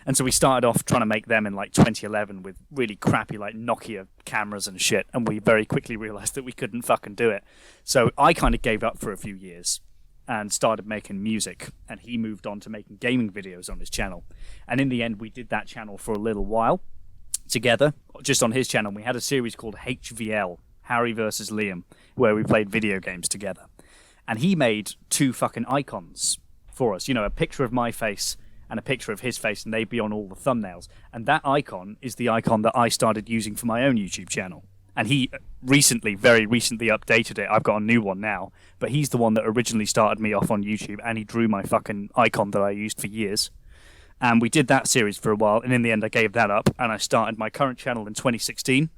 And so we started off trying to make them in like 2011 with really crappy like Nokia cameras and shit. And we very quickly realized that we couldn't fucking do it. So I kind of gave up for a few years and started making music, and he moved on to making gaming videos on his channel. And in the end, we did that channel for a little while together, just on his channel. We had a series called HVL, Harry versus Liam, where we played video games together. And he made 2 fucking icons for us, a picture of my face and a picture of his face, and they'd be on all the thumbnails. And that icon is the icon that I started using for my own YouTube channel. And he very recently updated it. I've got a new one now. But he's the one that originally started me off on YouTube, and he drew my fucking icon that I used for years. And we did that series for a while, and in the end I gave that up, and I started my current channel in 2016,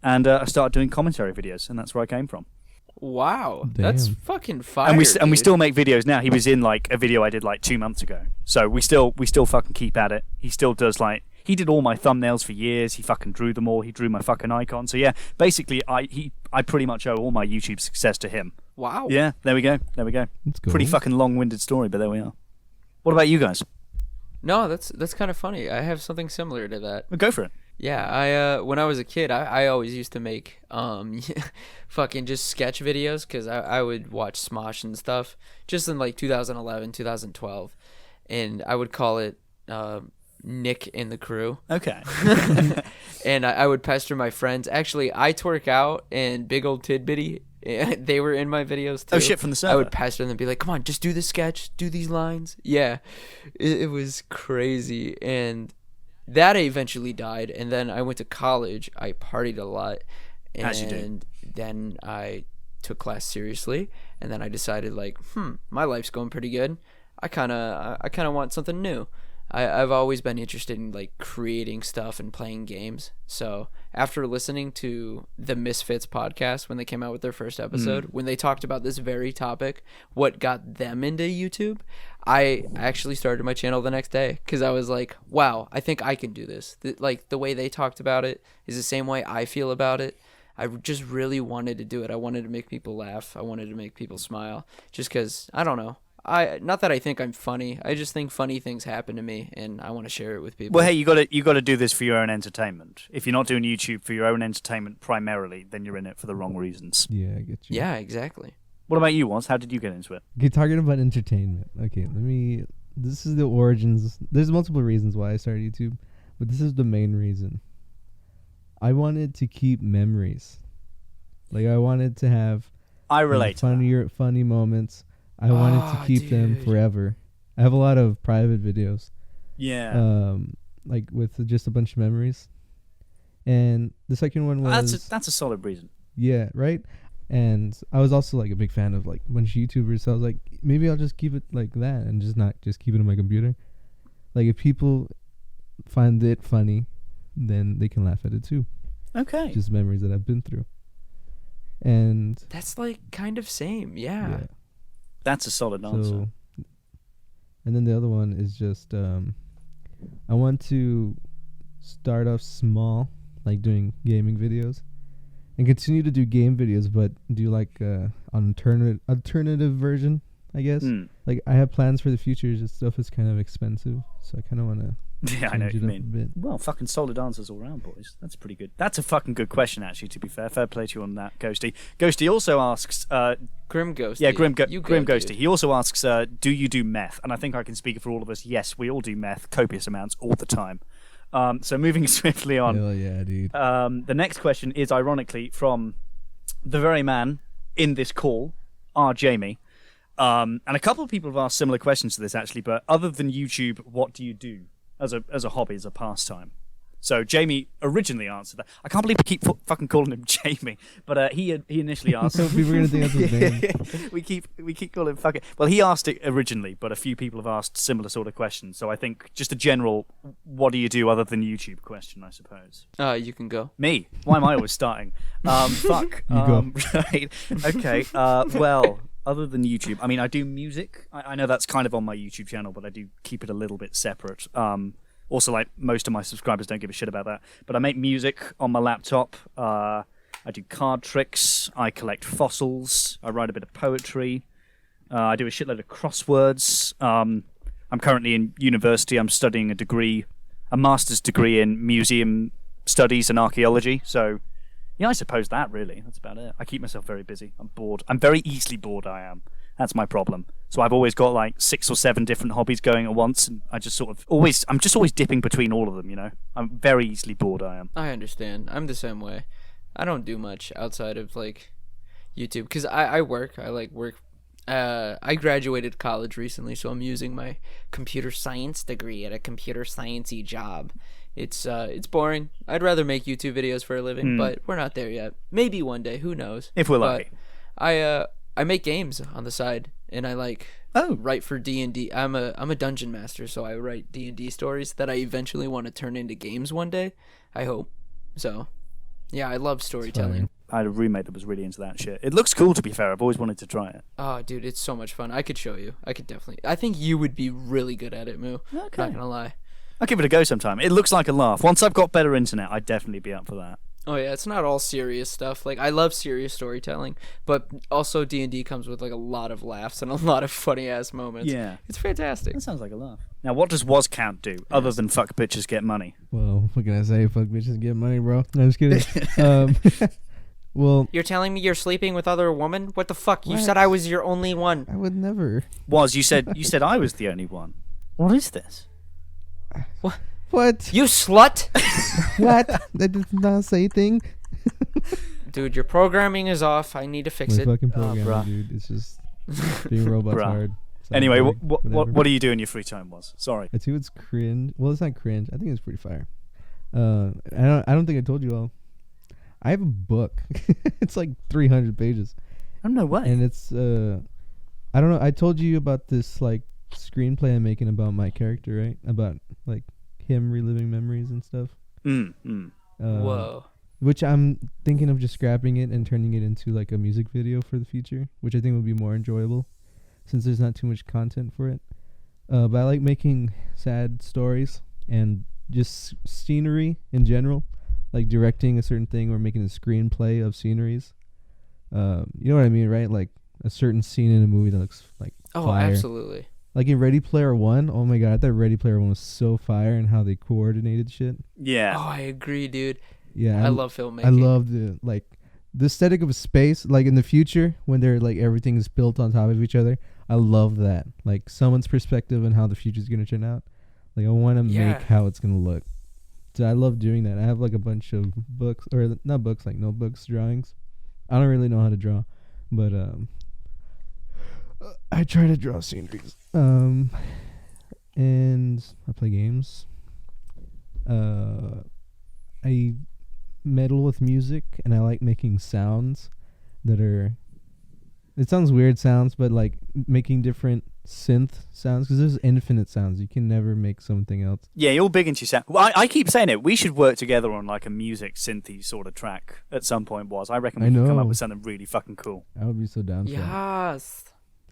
and I started doing commentary videos, and that's where I came from. Wow. Damn. That's fucking fire, and we still make videos now. He was in like a video I did like 2 months ago. So we still fucking keep at it. He still does like... He did all my thumbnails for years. He fucking drew them all. He drew my fucking icon. So yeah, basically, I pretty much owe all my YouTube success to him. Wow. Yeah, there we go. That's cool. Pretty fucking long-winded story, but there we are. What about you guys? No, that's kind of funny. I have something similar to that. Well, go for it. Yeah, I when I was a kid, I always used to make fucking just sketch videos, because I would watch Smosh and stuff just in like 2011, 2012, and I would call it Nick and the Crew. Okay. And I would pester my friends. Actually, I Twerk Out and Big Old Tidbitty, they were in my videos too. Oh shit, from the server. I would pester them and be like, come on, just do this sketch, do these lines. Yeah, it was crazy. And that eventually died, and then I went to college. I partied a lot, and then I took class seriously, and then I decided like, my life's going pretty good. I kind of want something new. I've always been interested in like creating stuff and playing games. So after listening to the Misfits podcast when they came out with their first episode, when they talked about this very topic, what got them into YouTube, I actually started my channel the next day, because I was like, wow, I think I can do this. Like the way they talked about it is the same way I feel about it. I just really wanted to do it. I wanted to make people laugh. I wanted to make people smile, just because, I don't know. not that I think I'm funny. I just think funny things happen to me, and I want to share it with people. Well, hey, you got to do this for your own entertainment. If you're not doing YouTube for your own entertainment primarily, then you're in it for the wrong reasons. Yeah, I get you. Yeah, exactly. What about you, Woz? How did you get into it? Okay, talking about entertainment. Okay, this is the origins. There's multiple reasons why I started YouTube, but this is the main reason. I wanted to keep memories. Like, I wanted to have I relate to that. funny moments. I wanted to keep them forever. I have a lot of private videos. Yeah. Like with just a bunch of memories. And the second one was that's a solid reason. Yeah, right? And I was also like a big fan of like a bunch of YouTubers, so I was like, maybe I'll just keep it like that and just not just keep it on my computer. Like, if people find it funny, then they can laugh at it too. Okay. Just memories that I've been through. And that's like kind of same, yeah. That's a solid answer. And then the other one is just I want to start off small, like doing gaming videos, and continue to do game videos, but do like an alternative version, I guess. Like, I have plans for the future. Just stuff is kind of expensive, so I kind of want to. Yeah, I know what you mean. Well, fucking solid answers all around, boys. That's pretty good. That's a fucking good question, actually, to be fair. Fair play to you on that, Ghosty. Ghosty also asks... Grim Ghosty. Yeah, Grim Ghosty. He also asks, do you do meth? And I think I can speak for all of us. Yes, we all do meth, copious amounts, all the time. So moving swiftly on. Hell yeah, dude. The next question is, ironically, from the very man in this call, R. Jamie. And a couple of people have asked similar questions to this, actually, but other than YouTube, what do you do as a hobby, as a pastime? So Jamie originally answered that. I can't believe we keep fucking calling him Jamie, but he initially asked. So people are gonna think that's his name. we keep calling him fucking. Well, he asked it originally, but a few people have asked similar sort of questions. So I think just a general, what do you do other than YouTube question, I suppose. You can go. Me? Why am I always starting? Fuck. You go. Right. Okay. Well, other than YouTube, I mean, I do music. I know that's kind of on my YouTube channel, but I do keep it a little bit separate. Also, like, most of my subscribers don't give a shit about that. But I make music on my laptop. I do card tricks. I collect fossils. I write a bit of poetry. I do a shitload of crosswords. I'm currently in university. I'm studying a master's degree in museum studies and archaeology. So, yeah, I suppose that's about it. I keep myself very busy. I'm bored. I'm very easily bored, I am. That's my problem. So I've always got like 6 or 7 different hobbies going at once, and I'm just always dipping between all of them, you know? I'm very easily bored, I am. I understand. I'm the same way. I don't do much outside of like YouTube, because I work. I like work. I graduated college recently, so I'm using my computer science degree at a computer sciencey job. It's boring. I'd rather make YouTube videos for a living, but we're not there yet. Maybe one day, who knows? If we're lucky. I make games on the side, and I write for D&D. I'm a dungeon master, so I write D&D stories that I eventually want to turn into games one day, I hope. So, yeah, I love storytelling. I had a roommate that was really into that shit. It looks cool, to be fair. I've always wanted to try it. Oh, dude, it's so much fun. I could show you. I think you would be really good at it, Moo. Okay. Not gonna lie. I'll give it a go sometime. It looks like a laugh. Once I've got better internet, I'd definitely be up for that. Oh yeah, it's not all serious stuff. Like, I love serious storytelling, but also D&D comes with like a lot of laughs and a lot of funny ass moments. Yeah, it's fantastic. That sounds like a laugh. Now, what does Woz Count do other than fuck bitches get money? Well, what can I say? Fuck bitches get money, bro. No, I'm just kidding. Well, you're telling me you're sleeping with other women? What the fuck? You said I was your only one. I would never. Woz, you said I was the only one. What is this? What? You slut! What? That did not say thing. Dude, your programming is off. I need to fix it. Fucking programming, dude. It's just being robots hard. So anyway, what do you do in your free time, Woz? Sorry. I think it's cringe. Well, it's not cringe. I think it's pretty fire. I don't think I told you all. I have a book. It's like 300 pages. Oh, no way. And it's I don't know. I told you about this like screenplay I'm making about my character, right? About like him reliving memories and stuff. Whoa. Which I'm thinking of just scrapping it and turning it into like a music video for the future, which I think would be more enjoyable since there's not too much content for it. But I like making sad stories and just scenery in general, like directing a certain thing or making a screenplay of sceneries. You know what I mean, right? Like a certain scene in a movie that looks like fire. Absolutely. Like in Ready Player One, oh my god, I thought Ready Player One was so fire and how they coordinated shit. Yeah. Oh, I agree, dude. Yeah, I love filmmaking. I love the aesthetic of a space, like in the future when they're like everything is built on top of each other. I love that, like someone's perspective and how the future is gonna turn out. Like I want to make how it's gonna look. So I love doing that. I have like a bunch of books, or not books, like notebooks, drawings. I don't really know how to draw, but I try to draw sceneries. And I play games. I meddle with music, and I like making sounds that are. It sounds weird sounds, but like making different synth sounds, because there's infinite sounds. You can never make something else. Yeah, you're big into sound. Well, I keep saying it. We should work together on like a music synthy sort of track at some point. I reckon we can come up with something really fucking cool. I would be so down for that. Yes.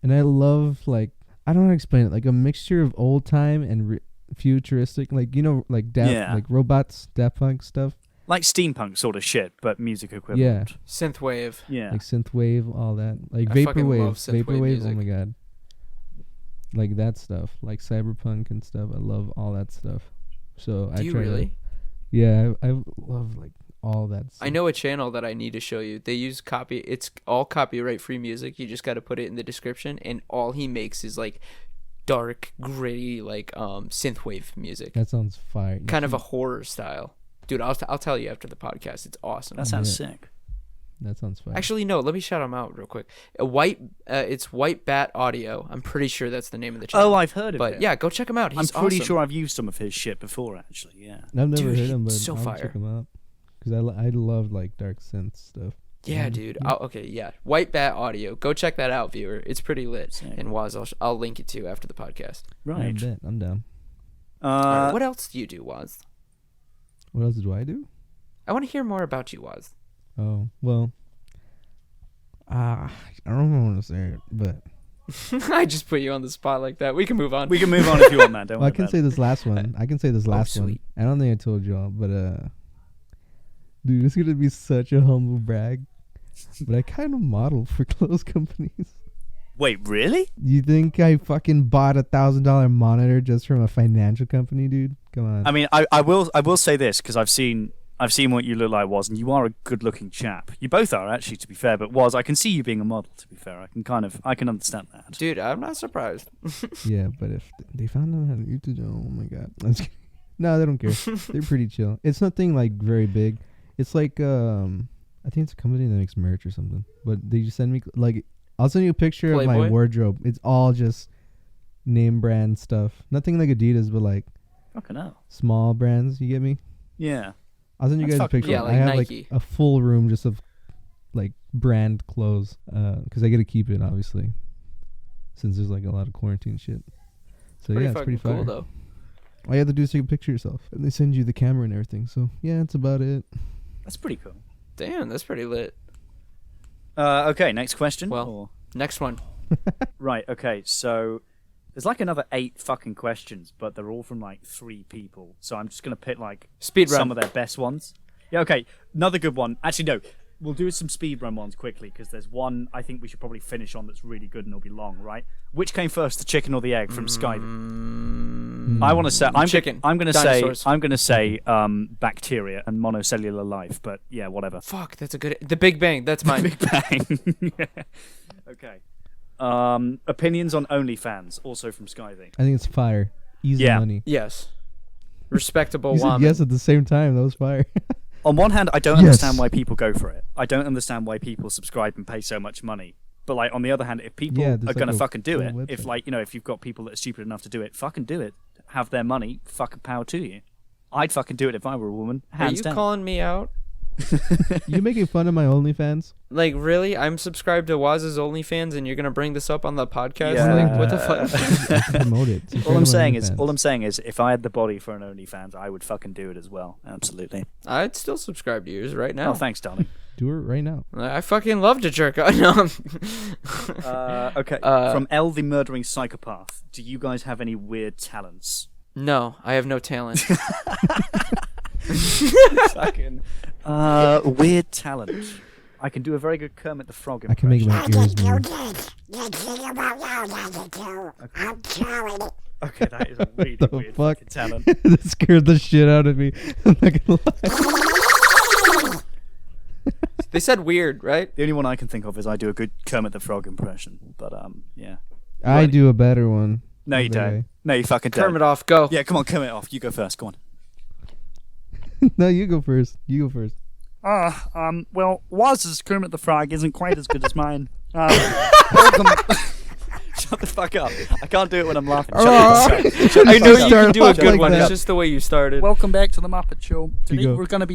And I love, like, I don't know how to explain it, like a mixture of old time and futuristic, like, you know, like like robots, Daft Punk stuff. Like steampunk sort of shit, but music equivalent. Yeah. Synthwave. Yeah. Like synthwave, all that. Like I fucking love vaporwave. synthwave music. Oh my god. Like that stuff. Like cyberpunk and stuff. I love all that stuff. So Do you really? I love like all that stuff. I know a channel that I need to show you. They use it's all copyright free music. You just got to put it in the description, and all he makes is like dark, gritty, like synthwave music. That sounds fire. Kind of a horror style. Dude, I'll tell you after the podcast. It's awesome. That sounds sick. That sounds fire. Actually, no. Let me shout them out real quick. It's White Bat Audio. I'm pretty sure that's the name of the channel. Oh, I've heard of it. But yeah, go check him out. He's I'm pretty awesome. sure I've used some of his shit before, actually. Yeah. I've never Dude, heard him, but so I'll fire. check him out. Because I love like dark synth stuff. Yeah, dude. White Bat Audio. Go check that out, viewer. It's pretty lit. Sick. And Woz, I'll link it to you after the podcast. Right. I bet. I'm down. All right, what else do you do, Woz? What else do I do? I want to hear more about you, Woz. Oh, well. I don't want to say it, but I just put you on the spot like that. We can move on. We can move on if you want, man. Don't well, I worry can about say it. this last one. I can say this last one. sweet. I don't think I told y'all, but dude, it's gonna be such a humble brag. But I kind of model for clothes companies. Wait, really? You think I fucking bought $1,000 monitor just from a financial company, dude? Come on. I mean, I will say this, because I've seen what you look like, Woz, and you are a good-looking chap. You both are, actually, to be fair. But Woz, I can see you being a model. To be fair, I can understand that. Dude, I'm not surprised. Yeah, but if they found out how to YouTube, oh my god. I'm just kidding. No, they don't care. They're pretty chill. It's nothing like very big. It's like I think it's a company that makes merch or something. But they just send me like I'll send you a picture of my Playboy? wardrobe. It's all just name brand stuff. Nothing like Adidas, but like Fucking hell. small brands. You get me? Yeah. I'll send you That's guys a fucking picture. cool. Yeah, I like have Nike. like a full room just of like brand clothes because I get to keep it obviously since there's like a lot of quarantine shit. So yeah, it's pretty cool fire. though. All you have to do is take a picture of yourself, and they send you the camera and everything. So yeah, that's about it. That's pretty cool. Damn, that's pretty lit. Okay, next question. Well, Or- next one. Right, okay, so there's like another 8 fucking questions, but they're all from like 3 people. So I'm just going to pick like Speed run. some of their best ones. Yeah, okay, another good one. Actually, no, we'll do some speedrun ones quickly because there's one I think we should probably finish on that's really good and it'll be long, right? Which came first, the chicken or the egg from Skyview? I want to say Chicken. I'm going Dinosaurs. to say bacteria and monocellular life, but yeah, whatever. Fuck, that's a good. The Big Bang. That's mine. Big Bang. Okay. Opinions on OnlyFans, also from Skyview. I think it's fire. Easy Yeah. money. Yes. Respectable You said woman. yes at the same time. That was fire. On one hand, I don't Yes. understand why people go for it. I don't understand why people subscribe and pay so much money. But like on the other hand, if people Yeah, are there's gonna like a fucking do it, full if website. like if you've got people that are stupid enough to do it, fucking do it. Have their money, fucking power to you. I'd fucking do it if I were a woman. Are Hands you down. calling me out? You making fun of my OnlyFans? Like, really? I'm subscribed to Woz's OnlyFans, and you're gonna bring this up on the podcast? Yeah. Like, what the fuck? Promote it. all I'm saying is, if I had the body for an OnlyFans, I would fucking do it as well. Absolutely. I'd still subscribe to yours right now. Oh, thanks, darling. Do it right now. I fucking love to jerk off. No. Okay. From L the Murdering Psychopath, do you guys have any weird talents? No, I have no talent. Fucking weird talent. I can do a very good Kermit the Frog I can make impression. my ears move. Okay, that is a really The weird fuck? fucking talent. That scared the shit out of me. I'm not gonna lie. They said weird, right? The only one I can think of is I do a good Kermit the Frog impression. But yeah. I do a better one. No, you don't. Okay. No, you fucking don't. Kermit off, go. Yeah, come on, Kermit off. You go first. Go on. No, you go first. You go first. Well, Woz's Kermit the Frog isn't quite as good as mine. Welcome. Shut the fuck up. I can't do it when I'm laughing. Shut the fuck up. Shut the I know fuck you up. can do a off good like one. that. It's just the way you started. Welcome back to the Muppet Show. Today go. we're gonna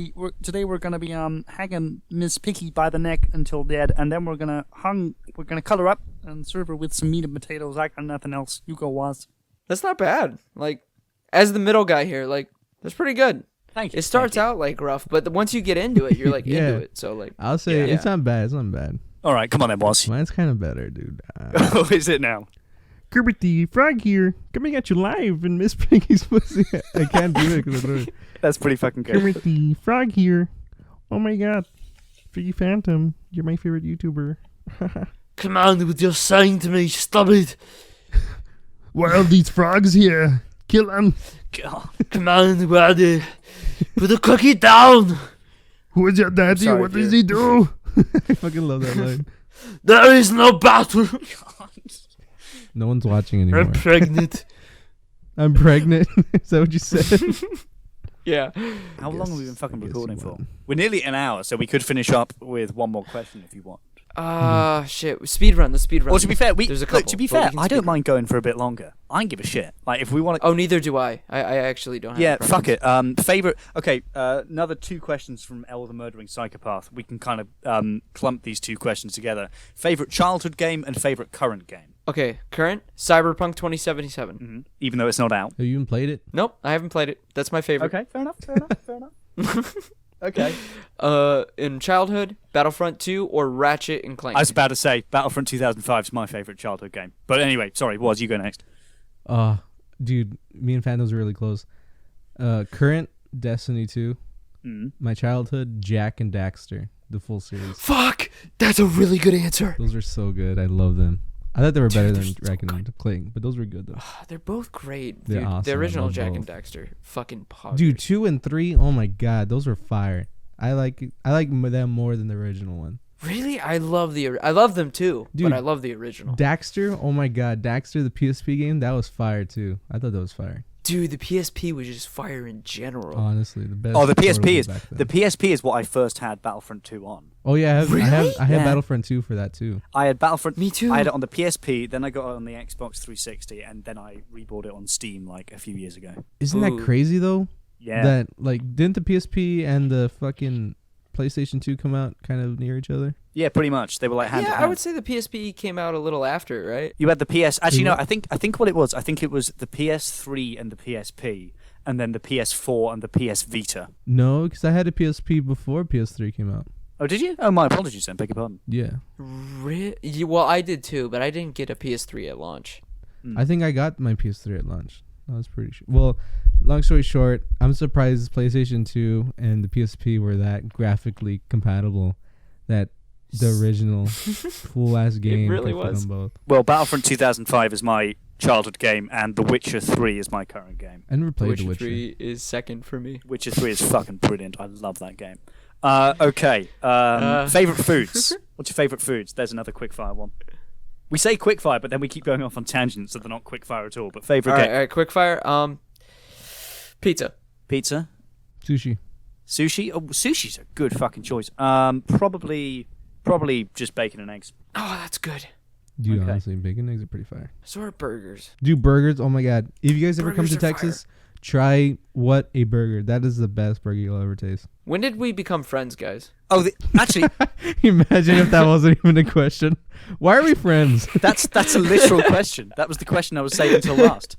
be hanging Miss Piggy by the neck until dead, and then we're gonna color up and serve her with some meat and potatoes. I got nothing else. You go, Woz. That's not bad. Like, as the middle guy here, like, that's pretty good. Thank you. It starts out like rough, but once you get into it, you're like Yeah. into it. So like, I'll say Yeah. it's not bad. It's not bad. All right, come on then, Woz. Mine's kind of better, dude. Oh, is it now? Kermit the Frog here, coming at you live in Miss Piggy's pussy. I can't do it because I don't. That's pretty fucking good. Kermit the Frog here. Oh my god, Piggy Phantom, you're my favorite YouTuber. come on with your sign to me, stop it. Why are these frogs here? Kill them. God. Come on, buddy. Put the cookie down. Who is your daddy? Sorry, What does dude. he do? I fucking love that line. There is no battle. No one's watching anymore. I'm pregnant. I'm pregnant. Is that what you said? Yeah. How long have we been fucking guess recording you for? won. We're nearly an hour, so we could finish up with one more question if you want. Shit. Speed run. Let's speed run. Well, to be fair, There's a couple. to be but we fair, can I speed don't run. mind going for a bit longer. I don't give a shit. Like if we want to. Oh, neither do I. I actually don't have Yeah, a fuck preference. it. Favorite. Okay, another 2 questions from Elle the Murdering Psychopath. We can kind of clump these 2 questions together. Favorite childhood game and favorite current game. Okay, current Cyberpunk 2077. Even though it's not out. Have you even played it? Nope, I haven't played it. That's my favorite. Okay, fair enough. Fair enough. Okay. In childhood, Battlefront 2 or Ratchet and Clank. I was about to say Battlefront 2005 is my favorite childhood game. But anyway, sorry, Woz, you go next. Dude, me and Fandom's really close. Current Destiny 2. My childhood, Jack and Daxter, the full series. Fuck, that's a really good answer. Those are so good. I love them. I thought they were better Dude, than they're so Ratchet and Clank, but those were good though. They're both great, They're dude. awesome. The I original love Jack and both. Daxter, fucking poggers. Dude, 2 and 3, oh my god, those were fire. I like them more than the original one. Really, I love them too, Dude, but I love the original. Daxter, oh my god, Daxter, the PSP game, that was fire too. I thought that was fire. Dude, the PSP was just fire in general. Honestly, the best. Oh, the PSP portable is back then. the PSP is what I first had Battlefront 2 on. Oh yeah, I have Yeah. Battlefront 2 for that too. I had Battlefront. Me too. I had it on the PSP, then I got it on the Xbox 360, and then I rebought it on Steam like a few years ago. Isn't that Ooh. crazy though? Yeah. That like didn't the PSP and the fucking PlayStation 2 come out kind of near each other? Yeah, pretty much. They were like hand in Yeah, hand. I would say the PSP came out a little after, right? You had the PS. Actually, no. what? I think what it was. I think it was the PS3 and the PSP, and then the PS4 and the PS Vita. No, because I had a PSP before PS3 came out. Oh, did you? Oh, my apologies. Then, beg your pardon. Yeah, Well, I did too, but I didn't get a PS3 at launch. I think I got my PS3 at launch. I was pretty sure. Well, long story short, I'm surprised PlayStation 2 and the PSP were that graphically compatible. That the original full ass game really could fit was. on both. Well, Battlefront 2005 is my childhood game, and The Witcher 3 is my current game. I never played Witcher The Witcher. 3 is second for me. Witcher 3 is fucking brilliant. I love that game. Okay. Favorite foods. What's your favorite foods? There's another quickfire one. We say quickfire, but then we keep going off on tangents, so they're not quickfire at all. But favorite All game? right, quickfire. Pizza. Pizza, Sushi. sushi. Oh, sushi's a good fucking choice. Probably just bacon and eggs. Oh, that's good. Dude, Okay. honestly, bacon eggs are pretty fire. So are burgers. Dude, burgers. Oh my god! If you guys ever come Burgers to are Texas, try What a Burger. That is the best burger you'll ever taste. When did we become friends, guys? Oh, actually, Imagine if that wasn't even a question. Why are we friends? that's a literal question. That was the question I was saving until last.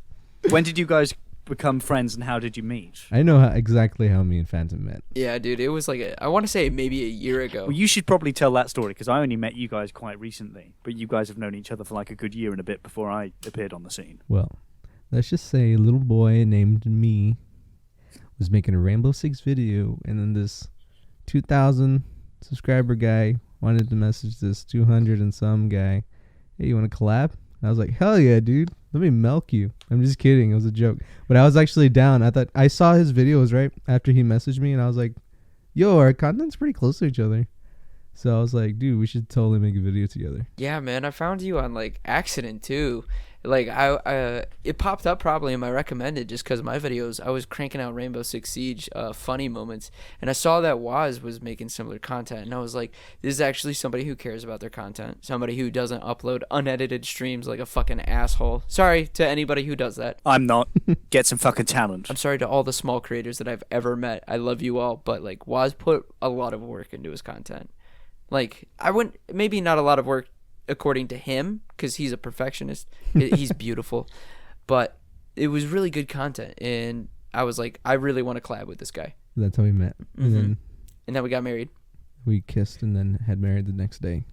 When did you guys become friends, and how did you meet? I know exactly how me and Phantom met. Yeah, dude, it was like I want to say maybe a year ago. Well, you should probably tell that story because I only met you guys quite recently, but you guys have known each other for like a good year and a bit before I appeared on the scene. Well, let's just say a little boy named me was making a Rainbow Six video, and then this 2,000 subscriber guy wanted to message this 200 and some guy. Hey, you want to collab? I was like, hell yeah, dude. Let me milk you. I'm just kidding. It was a joke. But I was actually down. I thought I saw his videos right after he messaged me, and I was like, yo, our content's pretty close to each other. So I was like, dude, we should totally make a video together. Yeah, man, I found you on like accident too. Like I it popped up probably in my recommended just because of my videos. I was cranking out Rainbow Six Siege funny moments, and I saw that Woz was making similar content, and I was like, this is actually somebody who cares about their content, somebody who doesn't upload unedited streams like a fucking asshole. Sorry to anybody who does that. I'm not. Get some fucking talent. I'm sorry to all the small creators that I've ever met. I love you all, but like Woz put a lot of work into his content. Like I wouldn't, maybe not a lot of work according to him, because he's a perfectionist. He's beautiful, but it was really good content, and I was like, I really want to collab with this guy. That's how we met. And then we got married. We kissed and then had married the next day.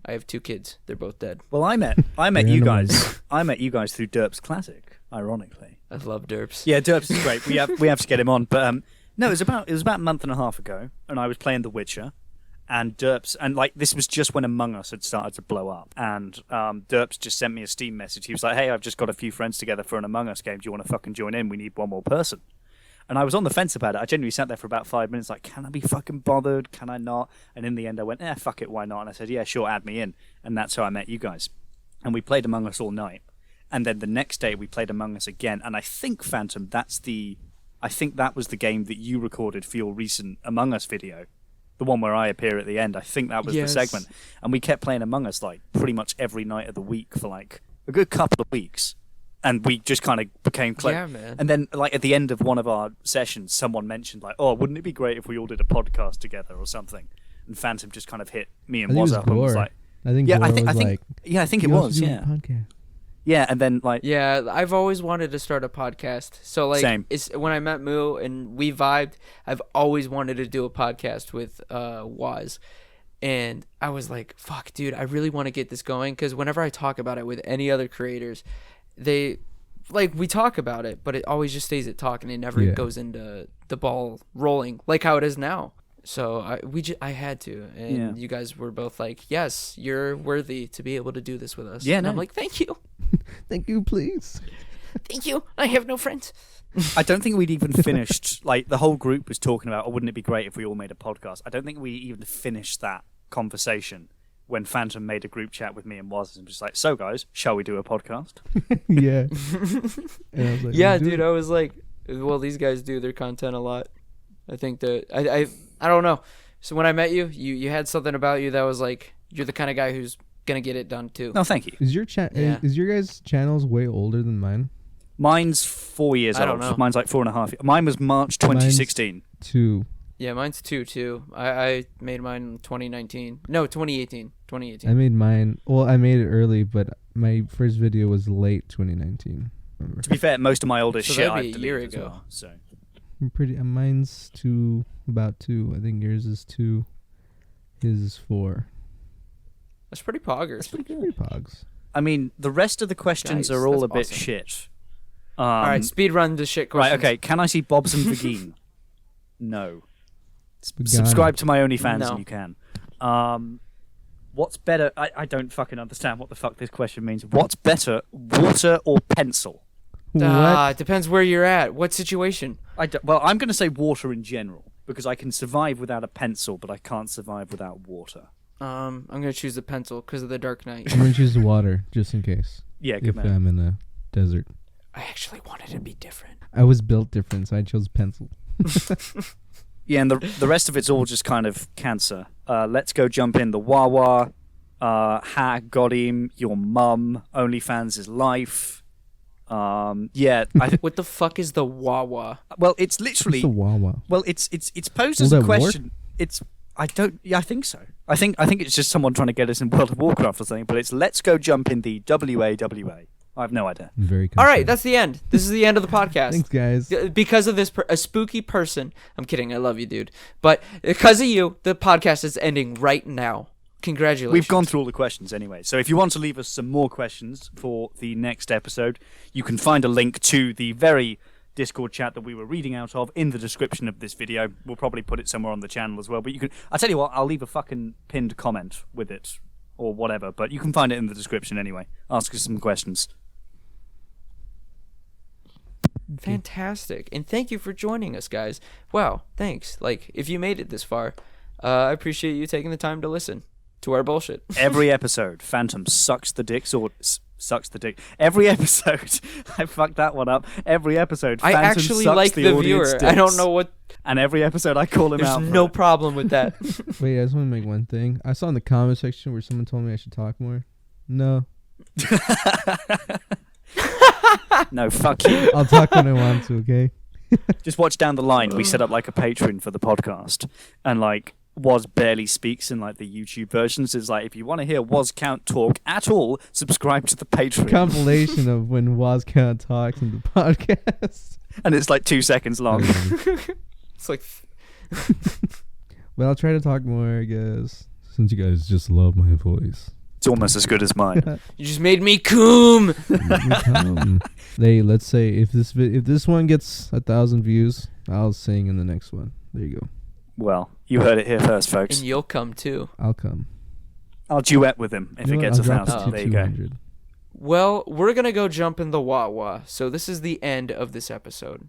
I have 2 kids. They're both dead. Well, I met you guys. I met you guys through Derp's Classic, ironically. I love Derps. Yeah, Derps is great. We have to get him on. But no, it was about a month and a half ago, and I was playing The Witcher. And Derps, and like this was just when Among Us had started to blow up, and Derps just sent me a Steam message. He was like, "Hey, I've just got a few friends together for an Among Us game. Do you want to fucking join in? We need one more person." And I was on the fence about it. I genuinely sat there for about 5 minutes, like, can I be fucking bothered? Can I not? And in the end, I went, fuck it, why not? And I said, yeah, sure, add me in. And that's how I met you guys. And we played Among Us all night. And then the next day, we played Among Us again. And I think, Phantom, I think that was the game that you recorded for your recent Among Us video. The one where I appear at the end. I think that was the segment. And we kept playing Among Us like pretty much every night of the week for like a good couple of weeks. And we just kind of became close. Yeah, man. And then like at the end of one of our sessions, someone mentioned like, oh, wouldn't it be great if we all did a podcast together or something? And Phantom just kind of hit me and Woz up and was like, I think it was. Podcast. Yeah, and then like yeah, I've always wanted to start a podcast. So like, Same. It's when I met Moo and we vibed. I've always wanted to do a podcast with Woz, and I was like, "Fuck, dude, I really want to get this going." Because whenever I talk about it with any other creators, we talk about it, but it always just stays at talk, and it never goes into the ball rolling like how it is now. So I had to, and you guys were both like, "Yes, you're worthy to be able to do this with us." Yeah, and I'm like, "Thank you." Thank you, please. Thank you. I have no friends. I don't think we'd even finished, like, the whole group was talking about, oh, wouldn't it be great if we all made a podcast? I don't think we even finished that conversation when Phantom made a group chat with me and Woz and was like, so, guys, shall we do a podcast? Yeah. And I was like, yeah, dude, I was like, well, these guys do their content a lot. I think that, I don't know. So when I met you, you had something about you that was like, you're the kind of guy who's going to get it done, too. No, thank you. Is your is your guys' channels way older than mine? Mine's 4 years old. I don't know. Mine's like 4.5. Mine was March 2016. Mine's 2. Yeah, mine's 2, too. I made mine in 2019. No, 2018. 2018. I made mine. Well, I made it early, but my first video was late 2019. Remember? To be fair, most of my oldest So shit that'd be I've a year deleted as ago. well, so. I'm pretty. Mine's 2, about 2. I think yours is 2. His is 4. That's pretty poggers. That's pretty pogs. I mean, the rest of the questions Guys, are all that's a bit awesome. shit. All right, speed run the shit questions. Right, okay. Can I see Bob's and Vagine? No. Spaghetti. Subscribe to my OnlyFans No. and you can. What's better? I don't fucking understand what the fuck this question means. What's better, water or pencil? What? It depends where you're at. What situation? Well, I'm going to say water in general because I can survive without a pencil, but I can't survive without water. I'm gonna choose the pencil because of the Dark Knight. I'm gonna choose the water just in case. Yeah, good if man. I'm in a desert. I actually wanted to be different. I was built different, so I chose pencil. Yeah, and the rest of it's all just kind of cancer. Let's go jump in the Wawa. Ha, got him. Your mum. OnlyFans is life. Yeah. What the fuck is the Wawa? Well, it's literally. It's the Wawa. Well, it's posed Will as a that work? question. I don't. Yeah, I think so. I think it's just someone trying to get us in World of Warcraft or something. But it's let's go jump in the WAWA. I have no idea. I'm very All right, confident. that's the end. This is the end of the podcast. Thanks, guys. Because of this, a spooky person. I'm kidding. I love you, dude. But because of you, the podcast is ending right now. Congratulations. We've gone through all the questions anyway. So if you want to leave us some more questions for the next episode, you can find a link to the very Discord chat that we were reading out of in the description of this video. We'll probably put it somewhere on the channel as well. But you can, I'll tell you what, I'll leave a fucking pinned comment with it or whatever. But you can find it in the description anyway. Ask us some questions. Fantastic. And thank you for joining us, guys. Wow, thanks. Like, if you made it this far, I appreciate you taking the time to listen to our bullshit. Every episode, Phantom sucks the dick. Every episode, I fucked that one up. Every episode, Phantom I actually sucks like the viewer. dicks. I don't know what. And every episode, I call him There's out. no problem with that. Wait, I just want to make one thing. I saw in the comment section where someone told me I should talk more. No. No, fuck you. I'll talk when I want to, okay? Just watch down the line. We set up like a Patreon for the podcast, and like Woz barely speaks in like the YouTube versions. It's like if you want to hear Woz Count talk at all, subscribe to the Patreon. Compilation of when Woz Count talks in the podcast. And it's like 2 seconds long. It's like. But I'll try to talk more, I guess, since you guys just love my voice. It's almost as good as mine. You just made me Coom. Hey, let's say if this one gets 1,000 views, I'll sing in the next one. There you go. Well, you heard it here first, folks. And you'll come too. I'll come. I'll duet with him if You it know gets what? I'll drop 1,000. it to There you go. 200. Well, we're going to go jump in the Wawa. So this is the end of this episode.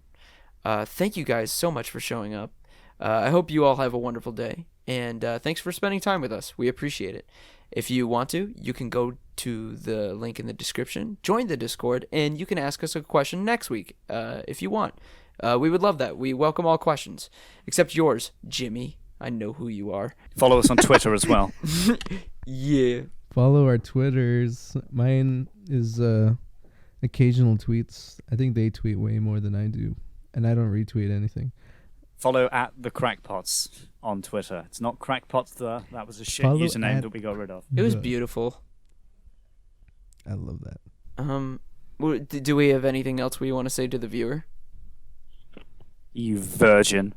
Thank you guys so much for showing up. I hope you all have a wonderful day. And thanks for spending time with us. We appreciate it. If you want to, you can go to the link in the description, join the Discord, and you can ask us a question next week if you want. We would love that. We welcome all questions, except yours, Jimmy. I know who you are. Follow us on Twitter as well. Yeah. Follow our Twitters. Mine is occasional tweets. I think they tweet way more than I do, and I don't retweet anything. Follow at the Krakpots on Twitter. It's not Krakpots. That was a shit Follow username at that we got rid of. It was the- beautiful. I love that. Do we have anything else we want to say to the viewer? You virgin.